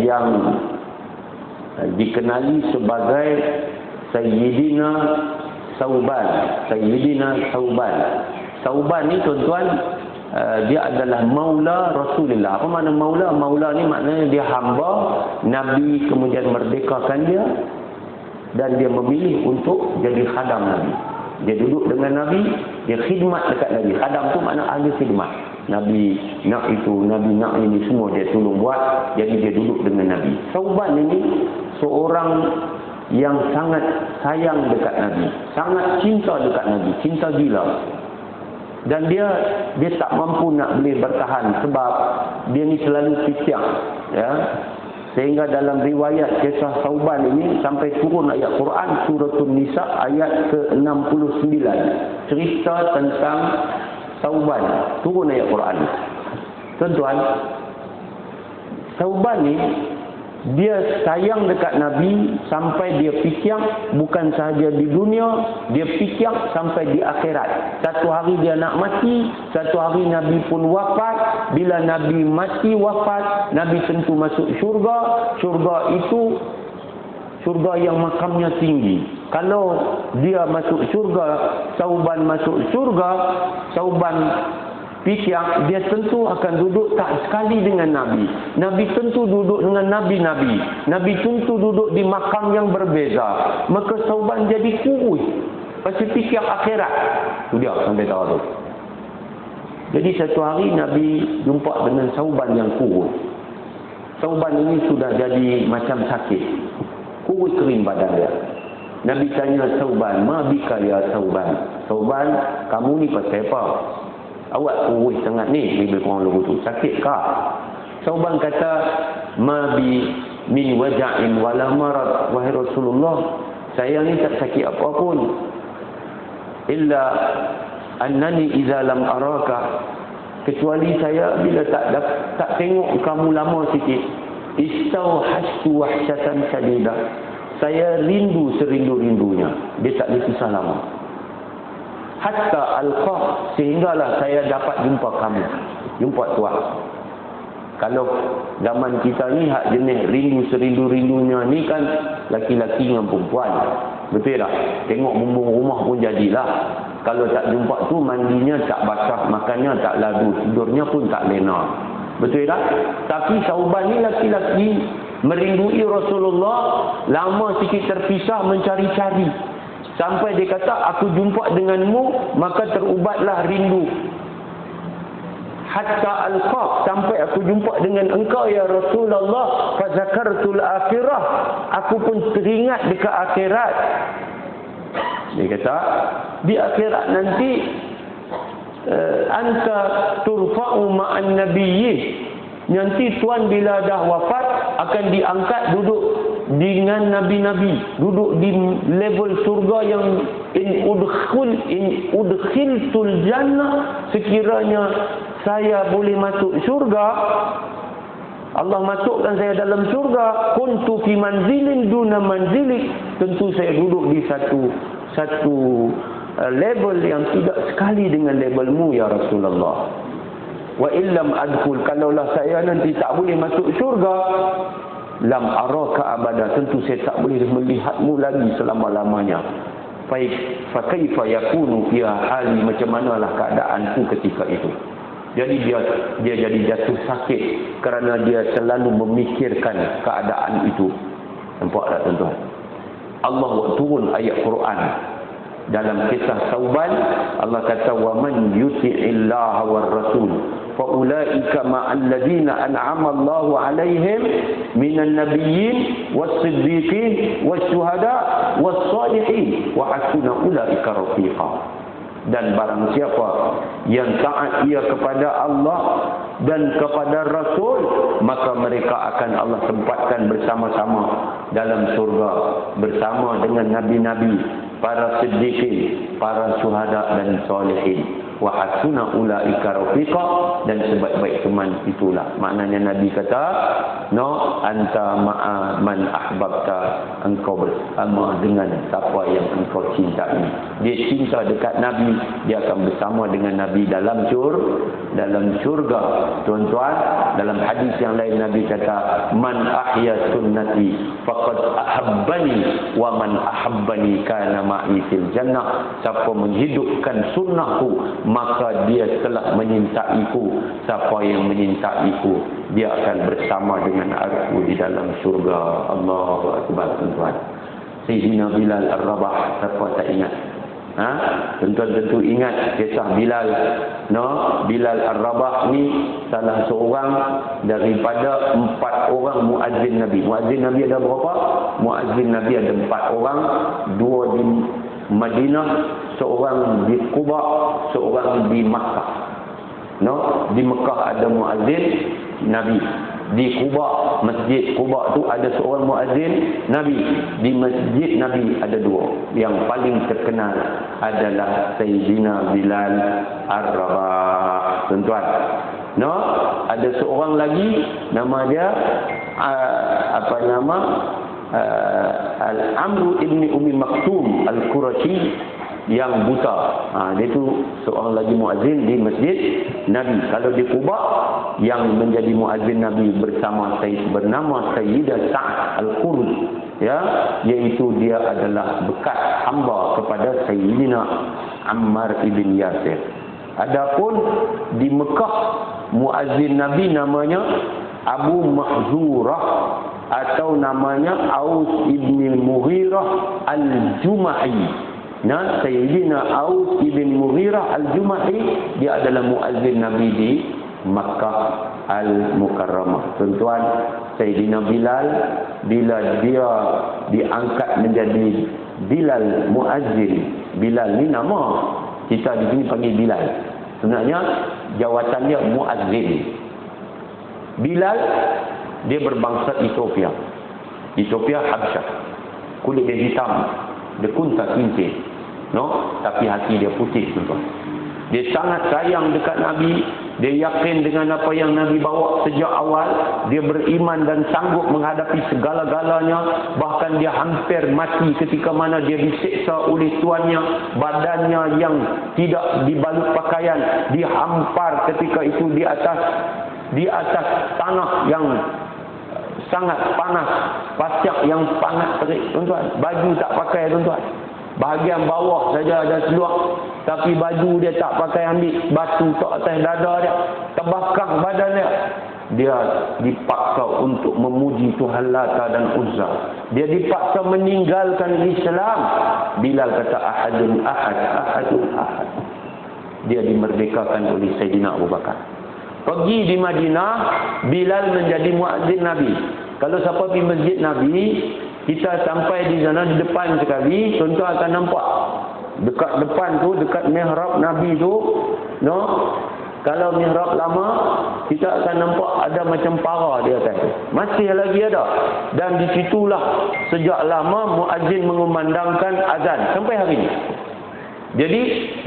yang dikenali sebagai Sayyidina Sauban. Sauban ni tuan-tuan, dia adalah maula Rasulullah. Apa makna maula? Maula ni maknanya dia hamba Nabi, kemudian merdekakan dia dan dia memilih untuk jadi khadam Nabi. Dia duduk dengan Nabi, dia khidmat dekat Nabi. Khadam tu makna ahli khidmat. Nabi nak itu, Nabi nak ini, semua dia tolong buat. Jadi dia duduk dengan Nabi. Sauban ini seorang yang sangat sayang dekat Nabi, sangat cinta dekat Nabi, cinta gila. Dan dia tak mampu nak boleh bertahan sebab dia ni selalu pikiang, ya. Sehingga dalam riwayat kisah Sauban ini sampai turun ayat Quran Suratul Nisa ayat ke-69, cerita tentang Sauban, turun ayat Quran. Tuan-tuan, Sauban ni dia sayang dekat Nabi sampai dia pikiang, bukan sahaja di dunia, dia pikiang sampai di akhirat. Satu hari dia nak mati, satu hari Nabi pun wafat. Bila Nabi mati wafat, Nabi tentu masuk syurga. Syurga itu syurga yang makamnya tinggi. Kalau dia masuk syurga, Sauban masuk syurga, Sauban pikiang, dia tentu akan duduk tak sekali dengan Nabi. Nabi tentu duduk dengan Nabi-Nabi. Nabi tentu duduk di makam yang berbeza. Maka Sauban jadi kurus. Pasti pikiang akhirat. Itu dia sampai tahu tu. Jadi satu hari Nabi jumpa dengan Sauban yang kurus. Sauban ini sudah jadi macam sakit. Kurus kering badan dia. Nabi tanya Sauban, "Ma bika ya Sauban?" "Sauban, kamu ni pasal apa? Awak kurus sangat ni," lebih kurang lagu tu. "Sakit kah?" Sauban kata, "Ma bi min waja'in wala marad, wahai Rasulullah, saya ni tak sakit apa pun. Illa annani idza lam araka, kecuali saya bila tak tengok kamu lama sikit, istauhastu wahsyatan sadida, saya rindu serindu-rindunya." Dia tak boleh pisah lama. "Hatta alqah, sehinggalah saya dapat jumpa kamu, jumpa tuan." Kalau zaman kita ni hak jenis rindu serindu-rindunya ni kan laki-laki dengan perempuan. Betul tak? Tengok bumbung rumah pun jadilah. Kalau tak jumpa tu, mandinya tak basah, makannya tak ladu, tidurnya pun tak lena. Betul tak? Tapi Sauban ni laki-laki merindui Rasulullah, lama sikit terpisah, mencari-cari. Sampai dia kata, "Aku jumpa denganmu, maka terubatlah rindu. Hatta alqaq, sampai aku jumpa dengan engkau ya Rasulullah, fa zakartul akhirah, aku pun teringat dekat akhirat." Dia kata, di akhirat nanti anta turfa'u ma'an nabiyyin, nanti tuan bila dah wafat akan diangkat duduk dengan nabi-nabi, duduk di level surga yang in udkhiltul jannah, sekiranya saya boleh masuk syurga, Allah masukkan saya dalam syurga, kuntu fi manzilin duna manzilik, tentu saya duduk di satu level yang tidak sekali dengan levelmu ya Rasulullah. Wa illam adkhul, kalaulah saya nanti tak boleh masuk syurga, lam araka abada, tentu saya tak boleh melihatmu lagi selama-lamanya. Fa kaifa yakunu fi hali, macam manalah keadaanku ketika itu. Jadi dia jadi jatuh sakit kerana dia selalu memikirkan keadaan itu. Nampak tak tuan-tuan? Allah turun ayat Quran dalam kisah Sauban. Allah kata, "Wa man yuti'illaha war rasul fa ulaika ma'al ladzina an'ama Allahu 'alaihim minan nabiyyin was-siddiqin wasyuhada was-salihin wa hasuna ulaika rafiqa." Dan barang siapa yang taat ia kepada Allah dan kepada Rasul, maka mereka akan Allah tempatkan bersama-sama dalam surga bersama dengan nabi-nabi, para siddiqin, para syuhada dan salihin. wa hasuna ulaika rafiqa, dan sebaik-baik teman itulah. Maknanya Nabi kata, no, anta ma'a man ahbabta, engkau bersama dengan siapa yang engkau cintai. Dia cinta dekat Nabi, dia akan bersama dengan Nabi dalam syurga. Tuan-tuan, dalam hadis yang lain Nabi kata, man ahya sunnati faqad ahabbani wa man ahabbani kana ma'i fil jannah. Siapa menghidupkan sunnahku, maka dia telah menyintaiku. Siapa yang menyintaiku, dia akan bersama dengan aku di dalam syurga. Allahu akbar. Tuan-tuan, Sayyidina Bilal Ar-Rabah, siapa tak ingat? Tuan-tuan tentu ingat kisah Bilal. Bilal Ar-Rabah ni salah seorang daripada 4 orang muazzin Nabi. Muazzin Nabi ada berapa? Muazzin Nabi ada 4 orang, 2 di Madinah, seorang di Quba, seorang di Makkah. Di Mekah ada muazzin Nabi. Di Quba, masjid Quba tu ada seorang muazzin Nabi. Di masjid Nabi ada 2. Yang paling terkenal adalah Sayyidina Bilal Ar-Rabah. Tuan-tuan, ada seorang lagi, nama dia Al-Amru ibni Umi Maktum Al-Qurashi, yang buta. Dia tu seorang lagi muazzin di masjid Nabi. Kalau di Quba, yang menjadi muazzin Nabi bernama Sayyidah Sa'ad Al-Qurud, iaitu dia adalah bekas hamba kepada Sayyidina Ammar ibn Yasir. Adapun di Mekah, muazzin Nabi namanya Abu Mahzurah, atau namanya Aus ibn Mughirah Al-Jumahi. Sayyidina Aus ibn Mughirah Al-Jumahi, dia adalah muazzin Nabi di Makkah Al-Mukarramah. Tuan-tuan, Sayyidina Bilal, bila dia diangkat menjadi Bilal muazzin, Bilal ni nama kita di sini panggil Bilal, sebenarnya jawatan dia muazzin. Bilal dia berbangsa Ethiopia Habsyah, kulit dia hitam, dia kunta kincir, tapi hati dia putih. Tuan-tuan, dia sangat sayang dekat Nabi. Dia yakin dengan apa yang Nabi bawa sejak awal. Dia beriman dan sanggup menghadapi segala-galanya. Bahkan dia hampir mati ketika mana dia disiksa oleh tuannya. Badannya yang tidak dibalut pakaian dihampar ketika itu di atas tanah yang sangat panas, pasyak yang sangat terik. Tuan-tuan, baju tak pakai. Tuan-tuan, bahagian bawah saja ada seluar, tapi baju dia tak pakai, ambil batu tok atas dada dia, terbakar badan dia. Dia dipaksa untuk memuji Tuhan Lata dan Uzza. Dia dipaksa meninggalkan Islam. Bilal kata ahadun ahad. Dia dimerdekakan oleh Sayyidina Abu Bakar. Pergi di Madinah, Bilal menjadi muazzin Nabi. Kalau siapa pergi masjid Nabi, kita sampai di sana, di depan sekali, tuan-tuan akan nampak dekat depan tu, dekat mihrab Nabi tu, kalau mihrab lama, kita akan nampak ada macam para di atas tu. Masih lagi ada. Dan di situlah sejak lama muazzin mengumandangkan azan sampai hari ini. Jadi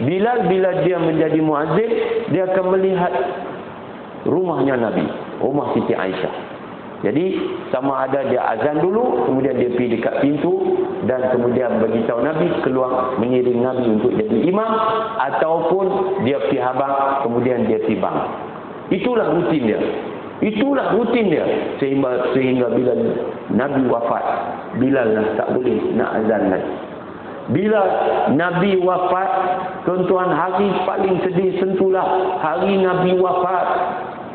Bilal, bila dia menjadi muazzin, dia akan melihat rumahnya Nabi, rumah Siti Aisyah. Jadi sama ada dia azan dulu, kemudian dia pergi dekat pintu, dan kemudian beritahu Nabi, keluar mengiring Nabi untuk jadi imam, ataupun dia pergi habang, kemudian dia timbang. Itulah rutin dia. Sehingga bila Nabi wafat, Bilal tak boleh nak azan lagi. Bila Nabi wafat, tuan-tuan, hari paling sedih sentuhlah hari Nabi wafat.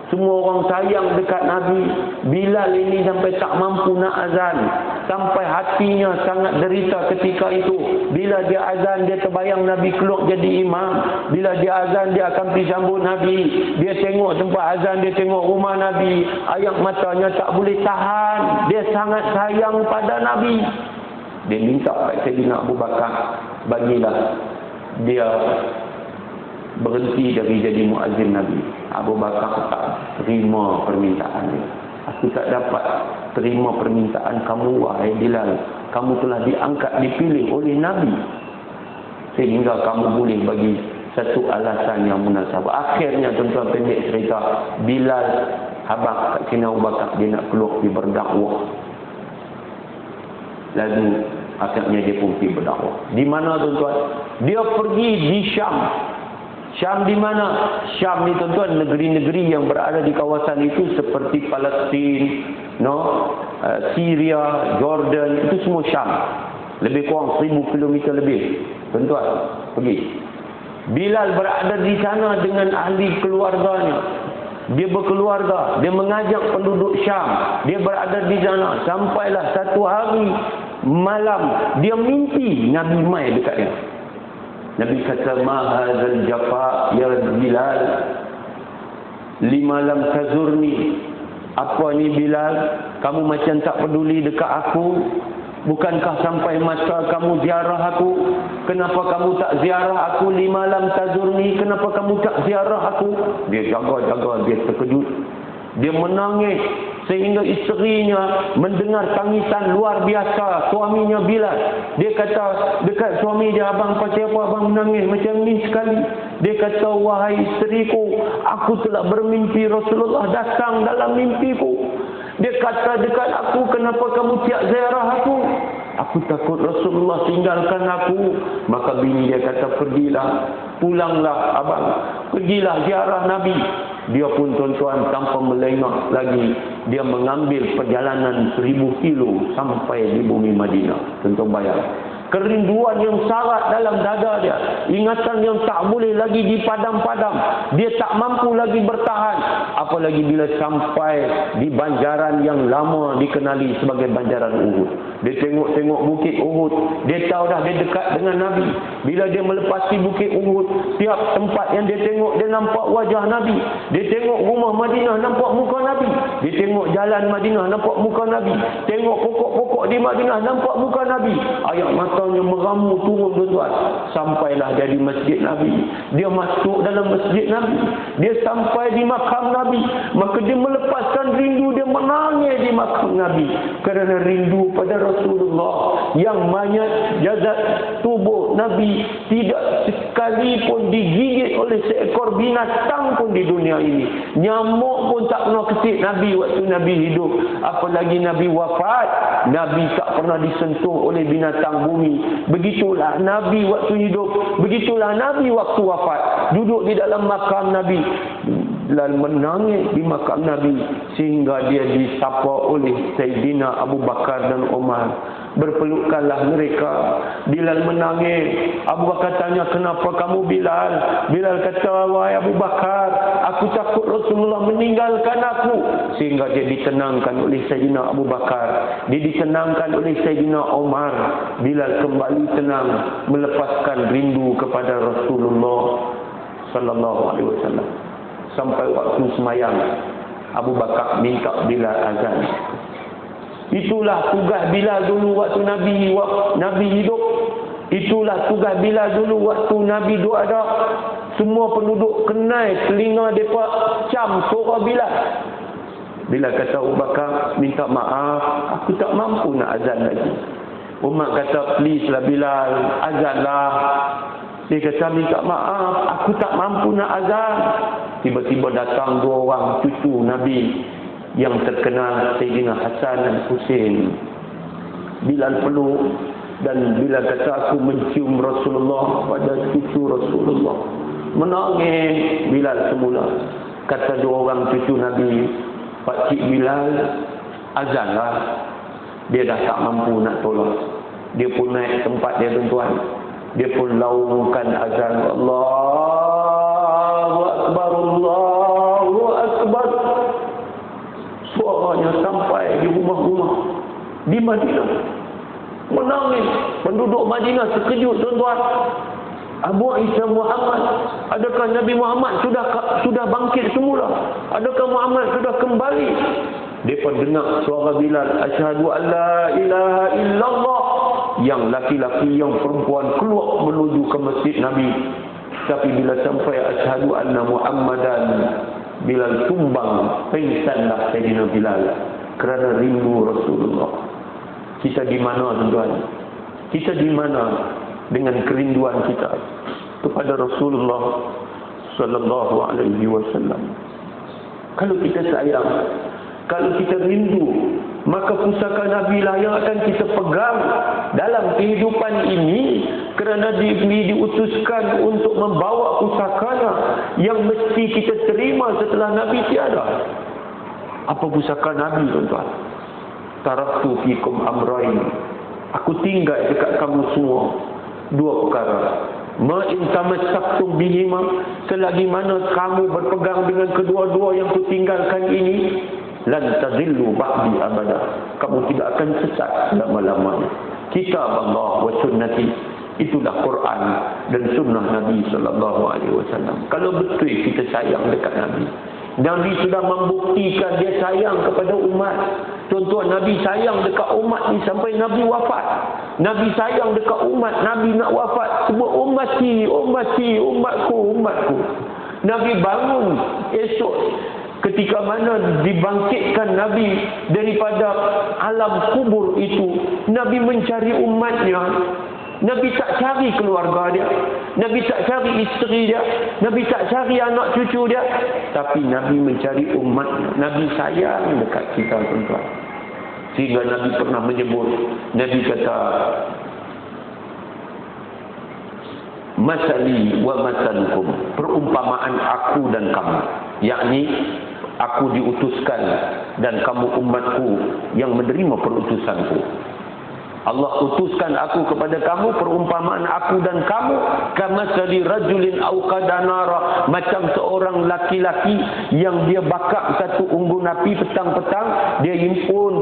Semua orang sayang dekat Nabi. Bilal ini sampai tak mampu nak azan, sampai hatinya sangat derita ketika itu. Bila dia azan, dia terbayang Nabi keluar jadi imam. Bila dia azan, dia akan pergi sambut Nabi. Dia tengok tempat azan, dia tengok rumah Nabi. Air matanya tak boleh tahan. Dia sangat sayang pada Nabi. Dia minta pada Sayyidina Abu Bakar, bagilah dia berhenti dari jadi muazzin Nabi. Abu Bakar tak terima permintaan dia. Aku tak dapat terima permintaan kamu, wahai Bilal. Kamu telah diangkat, dipilih oleh Nabi, sehingga kamu boleh bagi satu alasan yang munasabah. Akhirnya tuan-tuan, pendek cerita, Bilal habaq kat Sayyidina Abu Bakar, dia nak keluar pergi berdakwah. Lalu akhirnya dia pun pergi berdakwah. Di mana tuan-tuan? Dia pergi di Syam. Syam di mana? Syam ni tuan-tuan, negeri-negeri yang berada di kawasan itu seperti Palestin, Syria, Jordan, itu semua Syam. Lebih kurang 1000 km lebih. Tuan-tuan, pergi. Bilal berada di sana dengan ahli keluarganya. Dia berkeluarga, dia mengajak penduduk Syam. Dia berada di sana. Sampailah satu hari malam, dia mimpi Nabi mai dekat dia. Nabi kata, "Ma hadzal jafa ya Bilal, lima lam tazurni." Apa ni Bilal? Kamu macam tak peduli dekat aku? Bukankah sampai masa kamu ziarah aku? Kenapa kamu tak ziarah aku? 5 lam tazurni. Kenapa kamu tak ziarah aku? Dia jaga-jaga, dia terkejut. Dia menangis sehingga isterinya mendengar tangisan luar biasa suaminya Bilal. Dia kata dekat suami dia, "Abang pasal apa abang menangis macam ni sekali?" Dia kata, "Wahai isteriku, aku telah bermimpi Rasulullah datang dalam mimpiku. Dia kata dekat aku, kenapa kamu tiap ziarah aku? Aku takut Rasulullah tinggalkan aku." Maka bini dia kata, "Pergilah, pulanglah abang, pergilah ziarah Nabi." Dia pun tuan-tuan tanpa melengah lagi, dia mengambil perjalanan 1000 kilo sampai di bumi Madinah. Tuan-tuan bayang, kerinduan yang sarat dalam dada dia, ingatan yang tak boleh lagi dipadam-padam. Dia tak mampu lagi bertahan, apalagi bila sampai di banjaran yang lama dikenali sebagai banjaran Uhud. Dia tengok-tengok bukit Uhud, dia tahu dah dia dekat dengan Nabi. Bila dia melepasi bukit Uhud, tiap tempat yang dia tengok, dia nampak wajah Nabi. Dia tengok rumah Madinah, nampak muka Nabi. Dia tengok jalan Madinah, nampak muka Nabi. Tengok pokok-pokok di Madinah, nampak muka Nabi. Air matanya meramu turun tuan-tuan. Sampailah jadi masjid Nabi. Dia masuk dalam masjid Nabi. Dia sampai di makam Nabi. Maka dia melepaskan rindu, dia menangis di makam Nabi. Kerana rindu pada Rasulullah, yang mayat jasad tubuh Nabi tidak sekalipun digigit oleh seekor binatang pun di dunia ini. Nyamuk pun tak pernah ketik Nabi waktu Nabi hidup. Apalagi Nabi wafat, Nabi tak pernah disentuh oleh binatang bumi. Begitulah Nabi waktu hidup, begitulah Nabi waktu wafat. Duduk di dalam makam Nabi dan menangis di makam Nabi, sehingga dia disapa oleh Sayyidina Abu Bakar dan Umar. Berpelukkanlah mereka. Bilal menangis. Abu Bakar tanya, "Kenapa kamu Bilal?" Bilal kata, "Wahai Abu Bakar, aku takut Rasulullah meninggalkan aku." Sehingga dia ditenangkan oleh Sayyidina Abu Bakar. Dia ditenangkan oleh Sayyidina Umar. Bilal kembali tenang, melepaskan rindu kepada Rasulullah sallallahu alaihi wasallam. Sampai waktu semayang, Abu Bakar minta Bilal azan. Itulah tugas Bilal dulu waktu Nabi hidup. Itulah tugas Bilal dulu waktu Nabi duduk ada. Semua penduduk kenal telinga mereka cam suara Bilal. Bilal kata, "Abu Bakar, minta maaf, aku tak mampu nak azan lagi." Umar kata, "Please lah Bilal, azanlah." Dia kata, "Minta maaf, aku tak mampu nak azan." Tiba-tiba datang 2 orang cucu Nabi yang terkenal, Sayyidina Hasan dan Husain. Bilal peluk dan Bilal kata, "Aku mencium Rasulullah pada cucu Rasulullah." Menangis Bilal semula. Kata 2 orang cucu Nabi, "Pak Cik Bilal, azanlah." Dia dah tak mampu nak tolong. Dia pun naik tempat dia tuan-tuan. Dia pun laungkan azan, "Allahu Akbar, Allahu Akbar." Suaranya sampai di rumah-rumah di Madinah. Menangis. Penduduk Madinah terkejut tuan-tuan. Abu Isa Muhammad, adakah Nabi Muhammad sudah bangkit semula? Adakah Muhammad sudah kembali? Mereka dengar suara Bilal, "Asyhadu an la ilaha illallah." Yang laki-laki, yang perempuan keluar menuju ke masjid Nabi. Tapi bila sampai asyhadu anna Muhammadan, Bilal tumbang, pingsanlah Sayyidina Bilal kerana rindu Rasulullah. Kita di mana tuan-tuan? Kita di mana dengan kerinduan kita? kepada Rasulullah sallallahu alaihi wasallam. Kalau kita sayang, kalau kita rindu, maka pusaka Nabi lah yang akan kita pegang dalam kehidupan ini, kerana diutuskan untuk membawa pusakanya yang mesti kita terima setelah Nabi tiada. Apa pusaka Nabi, tuan-tuan? Taraktu fikum amrain. Aku tinggal dekat kamu semua dua perkara. Ma in tamassaktum bihima, selagi mana kamu berpegang dengan kedua-dua yang ku tinggalkan ini, lan tadillu ba'di abada. Kamu tidak akan sesat lama-lamanya. Kitab Allah wa sunnati, itulah Quran dan sunnah Nabi sallallahu alaihi wasallam. Kalau betul kita sayang dekat Nabi, Nabi sudah membuktikan dia sayang kepada umat. Tuan-tuan, Nabi sayang dekat umat ni sampai Nabi wafat. Nabi sayang dekat umat, Nabi nak wafat sebut ummati, ummati, umatku, umatku. Nabi bangun esok ketika mana dibangkitkan Nabi daripada alam kubur itu, Nabi mencari umatnya. Nabi tak cari keluarga dia, Nabi tak cari isteri dia, Nabi tak cari anak cucu dia, tapi Nabi mencari umatnya. Nabi sayang dekat kita, tuan-tuan. Sehingga Nabi pernah menyebut, Nabi kata, masali wa masalukum, perumpamaan aku dan kamu, yakni aku diutuskan dan kamu umatku yang menerima perutusanku. Allah utuskan aku kepada kamu, perumpamaan aku dan kamu kamasali rajulin auqada nara, macam seorang laki-laki yang dia bakar satu unggun api petang-petang, dia himpun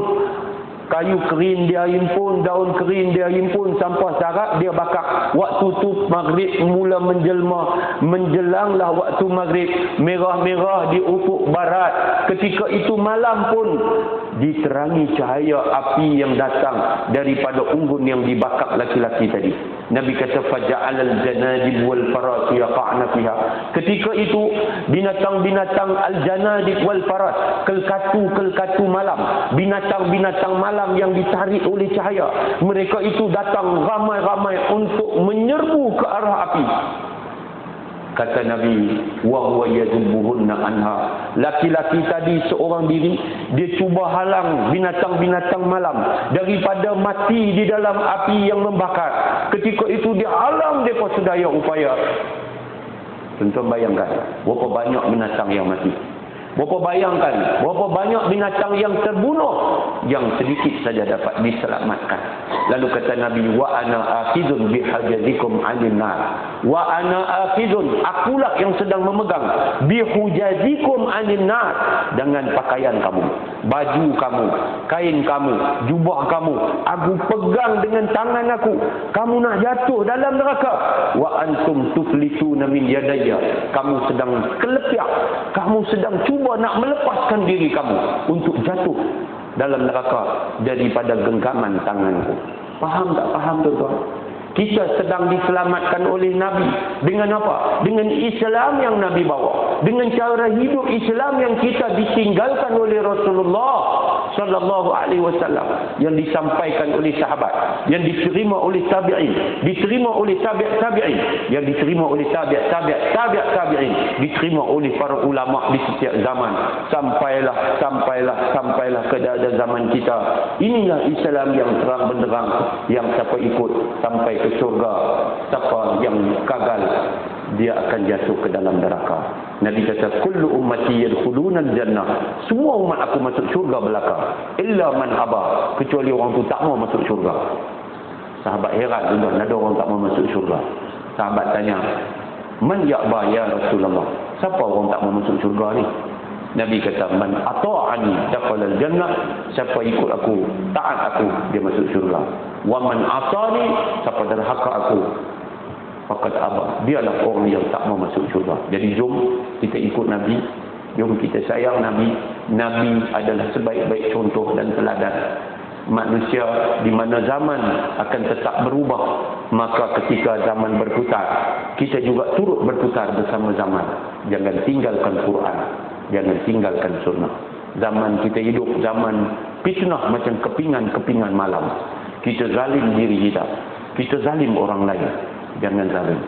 kayu kering, dia himpun daun kering, dia himpun sampah sarak, dia bakar. Waktu tu maghrib mula menjelma, menjelanglah waktu maghrib, merah-merah di ufuk barat. Ketika itu malam pun diterangi cahaya api yang datang daripada unggun yang dibakar laki-laki tadi. Nabi kata faja'alal janadib wal faras yaqa'na fiha. Ketika itu binatang-binatang al-janadib wal faras, kelkatu malam, binatang-binatang malam yang ditarik oleh cahaya, mereka itu datang ramai-ramai untuk menyerbu ke arah api. Kata Nabi, wa huwa yadubbuhunna anha. Laki-laki tadi seorang diri, dia cuba halang binatang-binatang malam daripada mati di dalam api yang membakar. Ketika itu dia halang mereka sedaya upaya. Tuan-tuan bayangkan berapa banyak binatang yang mati. Bayangkan berapa banyak binatang yang terbunuh, yang sedikit saja dapat diselamatkan. Lalu kata Nabi, wa ana akhidun bihajazikum 'anil nar. Wa ana akhidun, akulah yang sedang memegang bihujazikum 'anil nar, dengan pakaian kamu, baju kamu, kain kamu, jubah kamu, aku pegang dengan tangan aku. Kamu nak jatuh dalam neraka. Wa antum tuflituna min yadayya, kamu sedang kelepiak, kamu sedang cuba nak melepaskan diri kamu untuk jatuh dalam neraka daripada genggaman tanganku. Faham tak faham, tuan-tuan? Kita sedang diselamatkan oleh Nabi. Dengan apa? Dengan Islam yang Nabi bawa. Dengan cara hidup Islam yang kita ditinggalkan oleh Rasulullah sallallahu alaihi wasallam, yang disampaikan oleh sahabat, yang diterima oleh tabi'in, diterima oleh tabi'in, yang diterima oleh tabi'in, diterima oleh para ulama di setiap zaman, sampailah ke zaman kita. Inilah Islam yang terang benderang, yang siapa ikut sampai ke surga, siapa yang gagal dia akan jatuh ke dalam neraka. Nabi kata, kullu ummati yadkhuluna al-jannah, semua umat aku masuk syurga belaka, illa man aba, kecuali orang tu tak mau masuk syurga. Sahabat heran, ada orang tak mau masuk syurga. Sahabat tanya, man ya'ba ya Rasulullah, siapa orang tak mau masuk syurga ni? Nabi kata, man ata'ani dakhala al-jannah, siapa ikut aku, taat aku, dia masuk syurga. Wa man asani, siapa derhaka aku, faqad aba, dialah orang yang tak mau masuk syurga. Jadi jom kita ikut Nabi, jom kita sayang Nabi. Nabi adalah sebaik-baik contoh dan teladan. Manusia di mana zaman akan tetap berubah, maka ketika zaman berputar, kita juga turut berputar bersama zaman. Jangan tinggalkan Quran, jangan tinggalkan sunnah. Zaman kita hidup zaman fitnah macam kepingan malam. Kita zalim diri kita, kita zalim orang lain. Jangan zalim.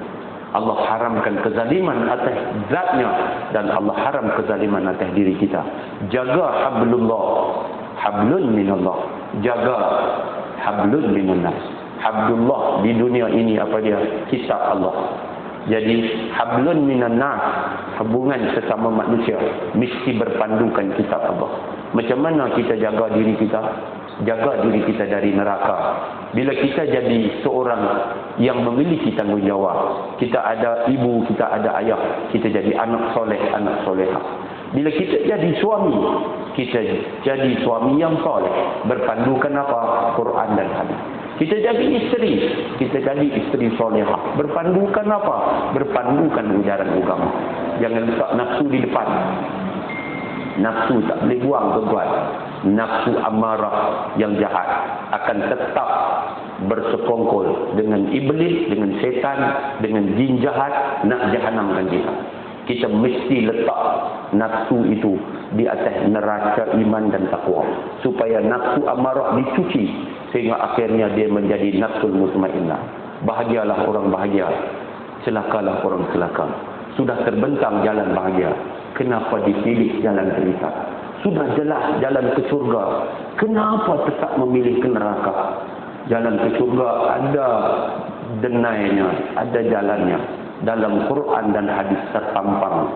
Allah haramkan kezaliman atas zatnya dan Allah haram kezaliman atas diri kita. Jaga hablullah, hablun minallah. Jaga hablun minannas. Hablullah di dunia ini apa dia? Kitab Allah. Jadi hablun minannas, hubungan sesama manusia mesti berpandukan kitab Allah. Macam mana kita jaga diri kita? Jaga diri kita dari neraka. Bila kita jadi seorang yang memiliki tanggungjawab, kita ada ibu, kita ada ayah, kita jadi anak soleh, anak solehah. Bila kita jadi suami, kita jadi suami yang soleh, berpandukan apa? Quran dan hadis. Kita jadi isteri, kita jadi isteri solehah, berpandukan apa? Berpandukan ujaran agama. Jangan letak nafsu di depan. Nafsu tak boleh buang, tuan-tuan. Nafsu amarah yang jahat akan tetap bersekongkol dengan iblis, dengan setan, dengan jin jahat nak jahanamkan kita. Kita mesti letak nafsu itu di atas neraca iman dan takwa supaya nafsu amarah dicuci sehingga akhirnya dia menjadi nafsul mutmainnah. Bahagialah orang bahagia, celakalah orang celaka. Sudah terbentang jalan bahagia, kenapa dipilih jalan derita? Sudah jelas jalan ke surga, kenapa tetap memilih ke neraka? Jalan ke surga ada denainya, ada jalannya. Dalam Quran dan hadis terpampang,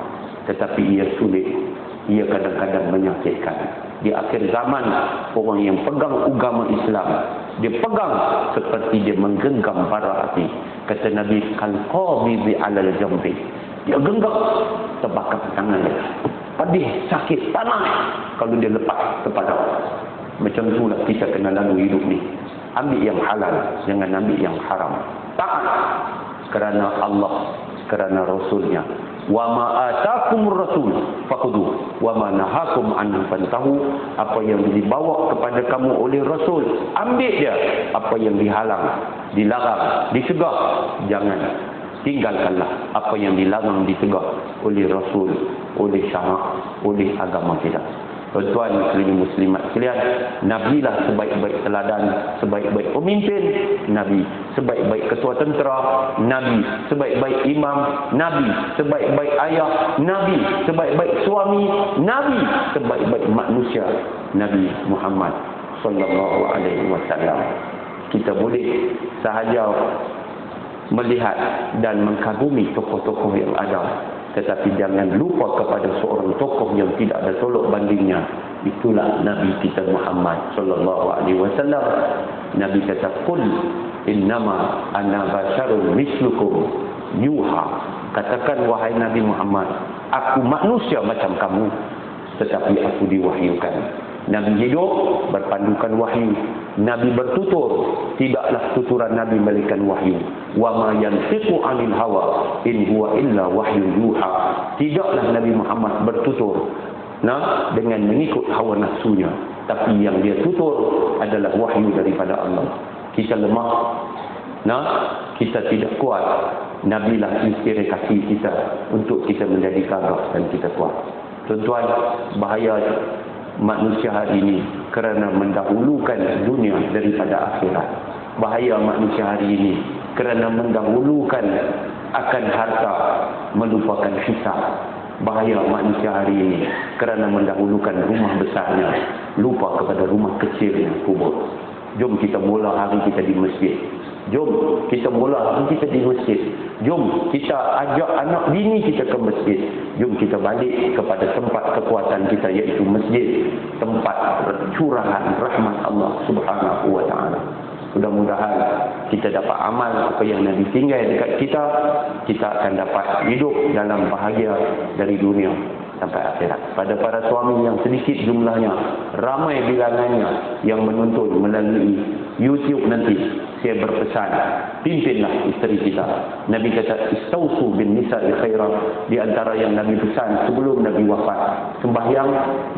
tetapi ia sulit, ia kadang-kadang menyakitkan. Di akhir zaman, orang yang pegang agama Islam, dia pegang seperti dia menggenggam bara api. Kata Nabi, kal-qabidhi 'alal jambi. Dia genggam, terbakar tangan dia. Pedih, sakit, panas kalau dia lepas kepada. Macam itulah kita kena lalu hidup ni. Ambil yang halal, jangan ambil yang haram. Taat kerana Allah, kerana Rasulnya. Wa ma atakumur rasul fakhudhu wa ma nahakum anhu fantahu. Apa yang dibawa kepada kamu oleh Rasul, ambil dia. Apa yang dihalang, dilarang, dicegah, jangan. Tinggalkanlah apa yang dilarang, dicegah oleh Rasul, oleh syarak, oleh agama kita. Tuan-tuan muslimin muslimat sekalian, Nabilah sebaik-baik teladan, sebaik-baik pemimpin, Nabi. Sebaik-baik ketua tentera, Nabi. Sebaik-baik imam, Nabi. Sebaik-baik ayah, Nabi. Sebaik-baik suami, Nabi. Sebaik-baik manusia, Nabi Muhammad sallallahu alaihi wasallam. Kita boleh sahaja melihat dan mengkagumi tokoh-tokoh yang ada, tetapi jangan lupa kepada seorang tokoh yang tidak ada tolok bandingnya. Itulah Nabi kita Muhammad sallallahu alaihi wasallam. Nabi kata, "Qul innama ana basyarun mislukum yuha." Katakan wahai Nabi Muhammad, aku manusia macam kamu, tetapi aku diwahyukan. Nabi hidup berpandukan wahyu. Nabi bertutur, tidaklah tuturan Nabi melainkan wahyu. Wa ma yantiqu 'anil hawa in huwa illa wahyu yuha. Tidaklah Nabi Muhammad bertutur dengan mengikut hawa nafsunya, tapi yang dia tutur adalah wahyu daripada Allah. Kita lemah, kita tidak kuat. Nabilah inspirasi kita untuk kita menjadi gagah dan kita kuat. Tuan-tuan, bahaya manusia hari ini kerana mendahulukan dunia daripada akhirat. Bahaya manusia hari ini kerana mendahulukan akan harta, melupakan hisab. Bahaya manusia hari ini kerana mendahulukan rumah besarnya, lupa kepada rumah kecilnya, kubur. Jom kita mula hari kita di masjid. Jom kita mula hari kita di masjid. Jom kita ajak anak bini kita ke masjid. Jom kita balik kepada tempat kekuatan kita, iaitu masjid, tempat curahan rahmat Allah Subhanahu wa taala. Mudah-mudahan kita dapat amal apa yang Nabi tinggal dekat kita, kita akan dapat hidup dalam bahagia dari dunia sampai akhirat. Pada para suami yang sedikit jumlahnya, ramai bilangannya yang menonton melalui YouTube nanti, saya berpesan, pimpinlah isteri kita. Nabi kata, istausu bin nisa'i khairan. Di antara yang Nabi pesan sebelum Nabi wafat, sembahyang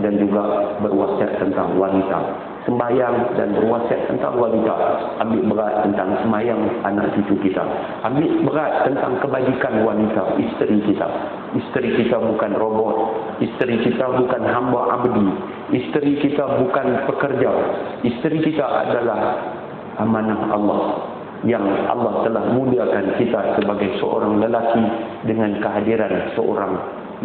dan juga berwasiat tentang wanita. Sembahyang dan berwasiat tentang wanita. Ambil berat tentang sembahyang anak cucu kita. Ambil berat tentang kebajikan wanita, isteri kita. Isteri kita bukan robot. Isteri kita bukan hamba abdi. Isteri kita bukan pekerja. Isteri kita adalah amanah Allah. yang Allah telah muliakan kita sebagai seorang lelaki dengan kehadiran seorang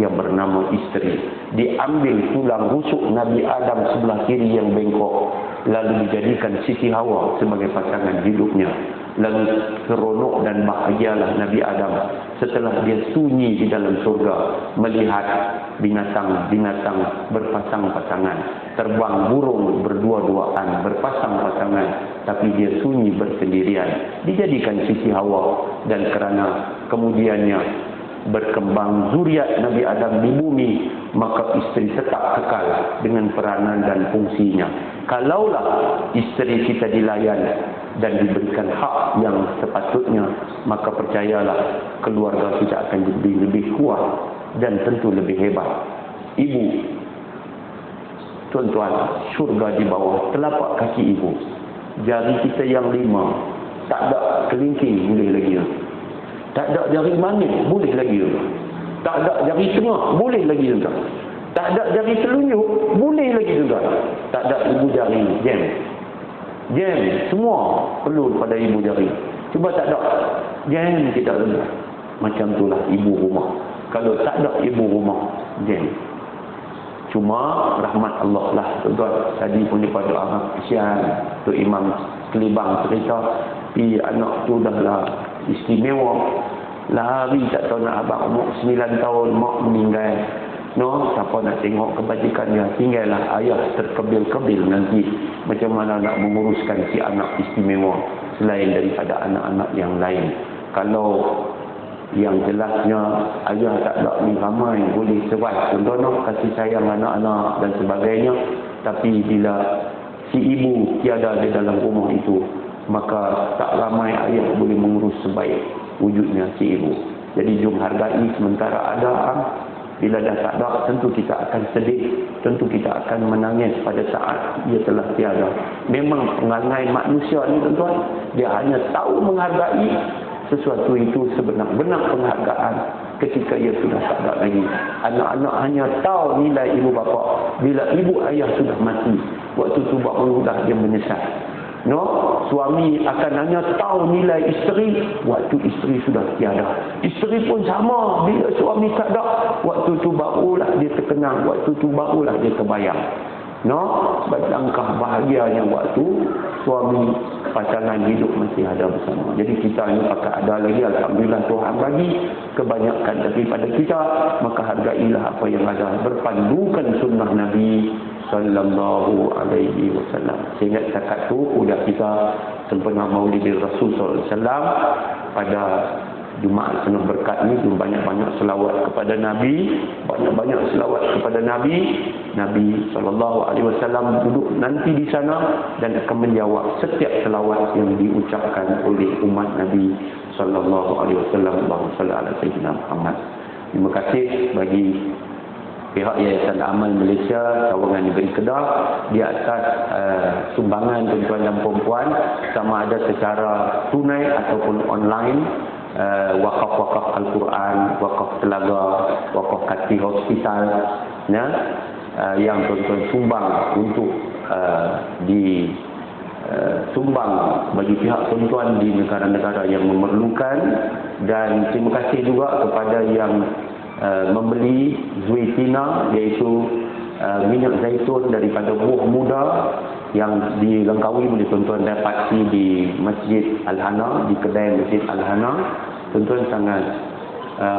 yang bernama isteri. Diambil tulang rusuk Nabi Adam sebelah kiri yang bengkok, lalu dijadikan Siti Hawa sebagai pasangan hidupnya. Lalu seronok dan bahagialah Nabi Adam setelah dia sunyi di dalam surga melihat binatang-binatang berpasang-pasangan, terbang burung berdua-duaan berpasang-pasangan, tapi dia sunyi bersendirian. Dijadikan Siti Hawa, dan kerana kemudiannya berkembang zuriat Nabi Adam di bumi, maka isteri tetap kekal dengan peranan dan fungsinya. Kalaulah isteri kita dilayan dan diberikan hak yang sepatutnya, maka percayalah keluarga kita akan jadi lebih kuat dan tentu lebih hebat. Ibu, tuan-tuan, syurga di bawah telapak kaki ibu. Jari kita yang 5, tak ada kelingking boleh lagi. Tak ada jari manis, boleh lagi. Tak ada jari tengah, boleh lagi juga. Tak ada jari telunjuk, boleh lagi juga. Tak ada ibu jari, jam. Jam, semua perlu pada ibu jari. Cuba tak ada, jam kita ada. Macam itulah ibu rumah. Kalau tak ada ibu rumah, jam. Cuma rahmat Allah lah, tuan-tuan. Tadi pun daripada Arab kesian, tu Imam Kelibang cerita, anak tu dah lah istimewa. Lari tak tahu nak abang umur 9 tahun, mak meninggal. No, siapa nak tengok kebajikan dia? Tinggallah ayah terkebil-kebil nanti. Macam mana nak menguruskan si anak istimewa selain daripada anak-anak yang lain. Kalau yang jelasnya ayah tak ada ni ramai boleh survive, contohnya kasih sayang anak-anak dan sebagainya. Tapi bila si ibu tiada di dalam rumah itu, maka tak ramai ayah boleh mengurus sebaik wujudnya si ibu. Jadi jom hargai sementara ada. Bila dah tak ada, tentu kita akan sedih, tentu kita akan menangis pada saat ia telah tiada. Memang perangai manusia ni, tuan-tuan, dia hanya tahu menghargai sesuatu itu sebenar-benar penghargaan ketika ia sudah tak ada lagi. Anak-anak hanya tahu nilai ibu bapa bila ibu ayah sudah mati. Waktu tu barulah dia menyesal. No, suami akan hanya tahu nilai isteri waktu isteri sudah tiada. Isteri pun sama, bila suami tak ada, waktu tu barulah dia terkenang, waktu tu barulah dia terbayang. No, berlangkah bahagianya waktu suami pasangan hidup masih ada bersama. Jadi kita ini pakai ada lagi, alhamdulillah Tuhan bagi kebanyakan daripada kita, maka hargailah apa yang ada, berpandukan sunnah Nabi sallallahu alaihi wasallam. Sehingga setakat tu udah kita sempena Maulid Rasul sallallahu alaihi wasallam pada Jumaat penuh berkat ni, banyak-banyak selawat kepada Nabi, banyak-banyak selawat kepada Nabi. Nabi sallallahu alaihi wasallam duduk nanti di sana dan akan menjawab setiap selawat yang diucapkan oleh umat Nabi sallallahu alaihi wasallam. Allahumma shalli ala sayyidina Muhammad. Terima kasih bagi pihak Yayasan Amal Malaysia Cawangan Negeri Kedah di atas sumbangan tuan-tuan dan puan-puan, sama ada secara tunai ataupun online. Wakaf-wakaf Al-Quran, wakaf telaga, wakaf kati hospital, ya, yang tuan-tuan sumbang untuk sumbang bagi pihak tuan-tuan di negara-negara yang memerlukan. Dan terima kasih juga kepada yang membeli Zuitina, iaitu minyak zaitun daripada buah muda yang dilengkapi boleh tuan-tuan dapati di Masjid Al-Hana, di kedai Masjid Al-Hana. Tuan-tuan sangat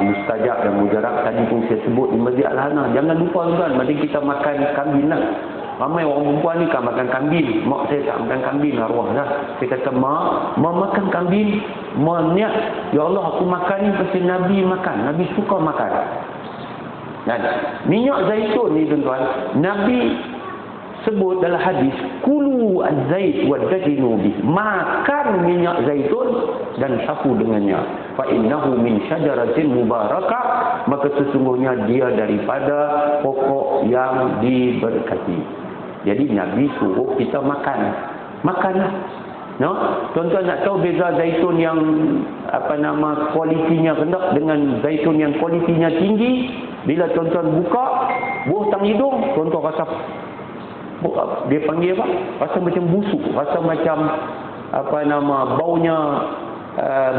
mustajab dan mujarab. Tadi pun saya sebut di Masjid Al-Hana, jangan lupa tuan-tuan, mari kita makan kambing lah. Ramai orang perempuan ni kan makan kambing. Mak saya tak makan kambing, arwah dah. Saya kata, mak makan kambing, mak niat, ya Allah aku makan ni pasal Nabi makan, Nabi suka makan. Dan minyak zaitun ni tuan-tuan, Nabi sebut dalam hadis, kulu az-zait wa dajinu bih, makan minyak zaitun dan sapu dengannya. Fa innahu min syajaratin mubarakah, maka sesungguhnya dia daripada pokok yang diberkati. Jadi Nabi suruh kita makan. Makanlah. No? Tuan-tuan nak tahu beza zaitun yang kualitinya rendah dengan zaitun yang kualitinya tinggi? Bila tuan-tuan buka buah tang hidung, tuan-tuan rasa dia panggil apa? Rasa macam busuk, rasa macam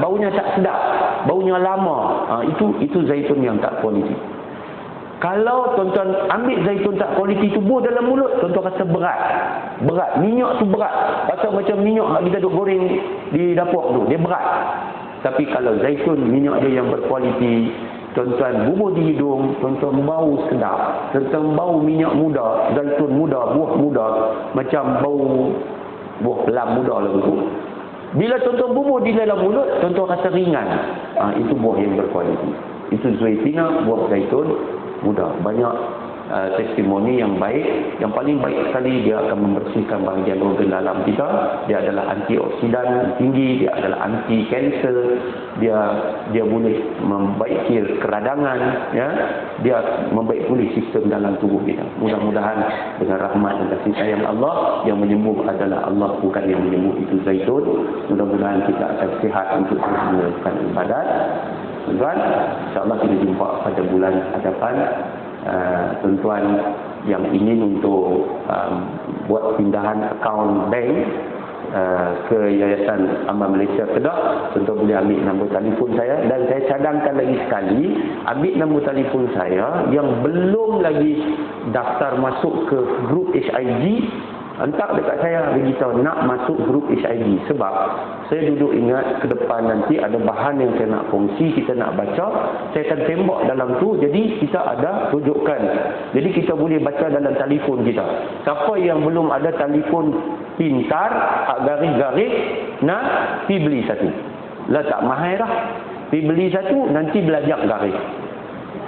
baunya tak sedap, baunya lama. Itu zaitun yang tak kualiti. Kalau tuan-tuan ambil zaitun tak kualiti tubuh dalam mulut, tuan-tuan rasa berat, minyak tu berat, rasa macam minyak kita duk goreng di dapur tu, dia berat. Tapi kalau zaitun, minyak dia yang berkualiti, tuan-tuan bubur di hidung, tuan-tuan bau sedap, tuan-tuan bau minyak muda, zaitun muda, buah muda, macam bau buah pelam muda lah tu. Bila tuan-tuan bubur di dalam mulut, tuan-tuan rasa ringan. Itu buah yang berkualiti. Itu Zuaitina, buah zaitun muda. Banyak testimoni yang baik. Yang paling baik sekali, dia akan membersihkan bahagian organ dalam kita. Dia adalah antioksidan tinggi, dia adalah anti kanser, dia boleh membaiki keradangan, ya. Dia membaik pulih sistem dalam tubuh kita. Mudah-mudahan dengan rahmat dan kasih sayang Allah, yang menyembuh adalah Allah, bukan yang menyembuh itu zaitun. Mudah-mudahan kita akan sihat untuk melakukan ibadat. Tuan-tuan, insya-Allah kita jumpa pada bulan hadapan. Tuan-tuan yang ingin untuk buat pindahan akaun bank ke Yayasan Amal Malaysia Kedah, tuan-tuan boleh ambil nombor telefon saya. Dan saya cadangkan lagi sekali, ambil nombor telefon saya yang belum lagi daftar masuk ke grup HIG, hantar dekat saya, beritahu nak masuk grup HIG. Sebab saya duduk ingat ke depan nanti ada bahan yang saya nak kongsi, kita nak baca, saya akan tembak dalam tu. Jadi kita ada rujukan, jadi kita boleh baca dalam telefon kita. Siapa yang belum ada telefon pintar, garis-garis, nak pergi beli satu lah, tak mahal dah. Pergi beli satu, nanti belajar garis.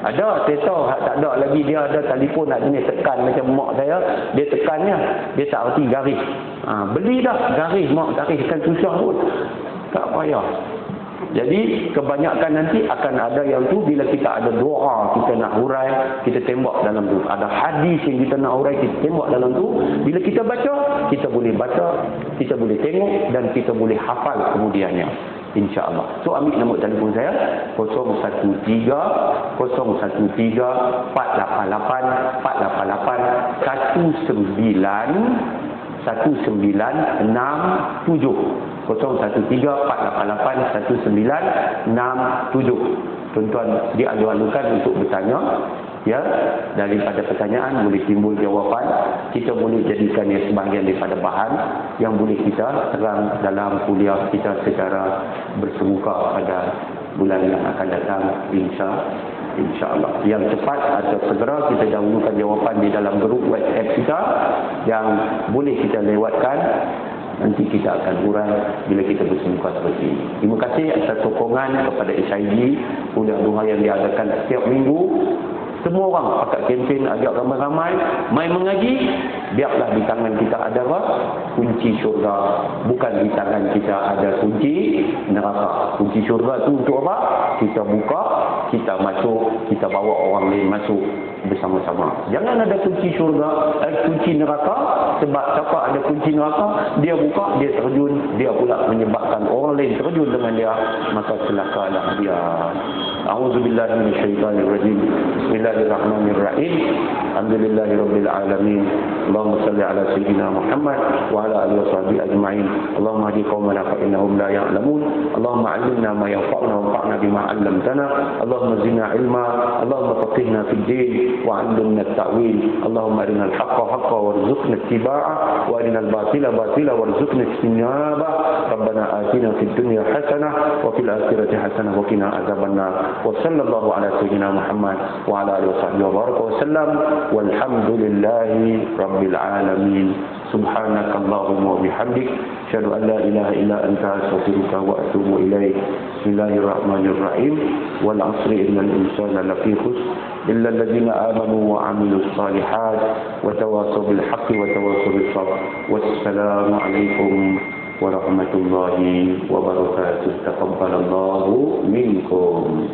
Ada, saya tahu tak ada lagi, dia ada telefon nak jenis tekan macam mak saya, dia tekannya, dia tak erti garis. Beli dah garis, mak garis kan susah pun, tak payah. Jadi kebanyakan nanti akan ada yang tu, bila kita ada doa, kita nak hurai, kita tembak dalam tu. Ada hadis yang kita nak hurai, kita tembak dalam tu. Bila kita baca, kita boleh tengok dan kita boleh hafal kemudiannya, insya-Allah. So ambil nombor telefon saya 013 488 1967. Tuan-tuan dialu-alukan untuk bertanya, ya. Daripada pertanyaan boleh timbul jawapan. Kita boleh jadikannya sebahagian daripada bahan yang boleh kita terang dalam kuliah kita secara bersemuka pada bulan yang akan datang, insya-Allah. Yang cepat atau segera kita dahulukan jawapan di dalam grup WhatsApp kita yang boleh kita lewatkan. Nanti kita akan hurai bila kita bersemuka seperti ini. Terima kasih atas sokongan kepada SIG, kuliah duha yang diadakan setiap minggu. Semua orang pakai kempen, ajak ramai-ramai mai mengaji. Biarlah di tangan kita ada apa? Kunci syurga. Bukan di tangan kita ada kunci neraka. Kunci syurga tu untuk apa? Kita buka, kita masuk, kita bawa orang lain masuk bersama-sama. Jangan ada kunci syurga, kunci neraka. Sebab siapa ada kunci neraka, dia buka, dia terjun, dia pula menyebabkan orang lain terjun dengan dia, maka celakalah dia. A'udzubillahi minasyaitonirrajim. Bismillahirrahmanirrahim. Alhamdulillahirabbil alamin. Allahumma shalli ala sayyidina Muhammad wa ala alihi washabbihi ajma'in. Allahumma hdi qaumana fa innahum la ya'lamun. Allahumma 'allimna ma yanfa'una wanfa'na bima 'allamtana. Allahumma zidna ilma. Allahumma faqihna fid din wa 'allimna at-ta'wil. Allahumma arina al-haqqa haqqan warzuqna ittiba'ah wa arina al-batila batilan warzuqna ijtinabah. Rabbana atina fid dunya hasanah wa fil akhirati hasanah wa qina adzabannar. Wa sallallahu ala sayyidina Muhammad wa ala alihi wa sallam. Walhamdulillahi rabbil alamin. Subhanakallahumma wa bihamdik, asyhadu an la ilaha illa anta, astaghfiruka wa atubu ilaik. Bismillahirrahmanirrahim. Wal 'asri innal insana lafi khusr illa alladhina amanu wa 'amilus shalihat wa tawassaw bil haqqi wa tawassaw bis sabr. Wassalamu alaikum warahmatullahi wabarakatuh. Taqabbalallahu minkum.